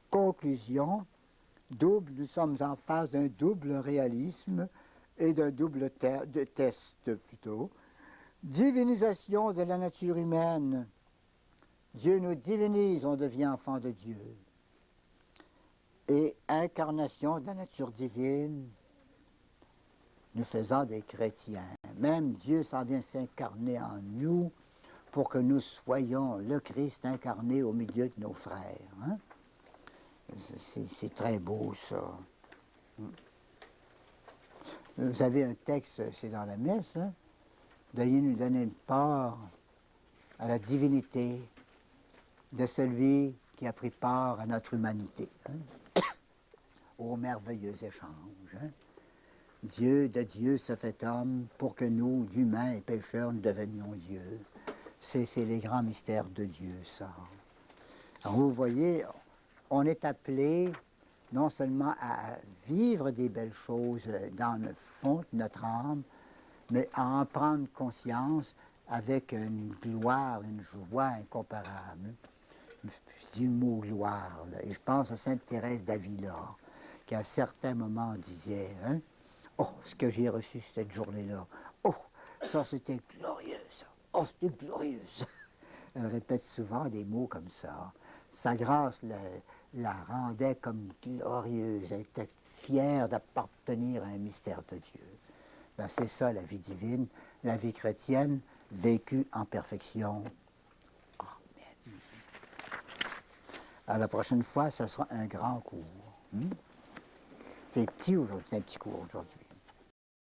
Conclusion, nous sommes en face d'un double réalisme et d'un double test plutôt. Divinisation de la nature humaine. Dieu nous divinise, on devient enfant de Dieu. Et incarnation de la nature divine, nous faisant des chrétiens. Même Dieu s'en vient s'incarner en nous pour que nous soyons le Christ incarné au milieu de nos frères. Hein? C'est très beau, ça. Vous avez un texte, c'est dans la messe, hein? Veuillez nous donner une part à la divinité de celui qui a pris part à notre humanité. Hein? Au merveilleux échange. Hein? Dieu de Dieu se fait homme pour que nous, d'humains et pécheurs, nous devenions Dieu. C'est les grands mystères de Dieu, ça. Alors, vous voyez, on est appelé non seulement à vivre des belles choses dans le fond de notre âme, mais à en prendre conscience avec une gloire, une joie incomparable. Je dis le mot gloire, là, et je pense à Sainte Thérèse d'Avila, qui à certains moments disait, hein, « Oh, ce que j'ai reçu cette journée-là, oh, ça c'était glorieux, ça, oh, c'était glorieux. » Elle répète souvent des mots comme ça. Sa grâce la rendait comme glorieuse, elle était fière d'appartenir à un mystère de Dieu. Ben, c'est ça la vie divine, la vie chrétienne, vécue en perfection. Amen. Alors la prochaine fois, ça sera un grand cours. C'est petit aujourd'hui, c'est un petit cours aujourd'hui.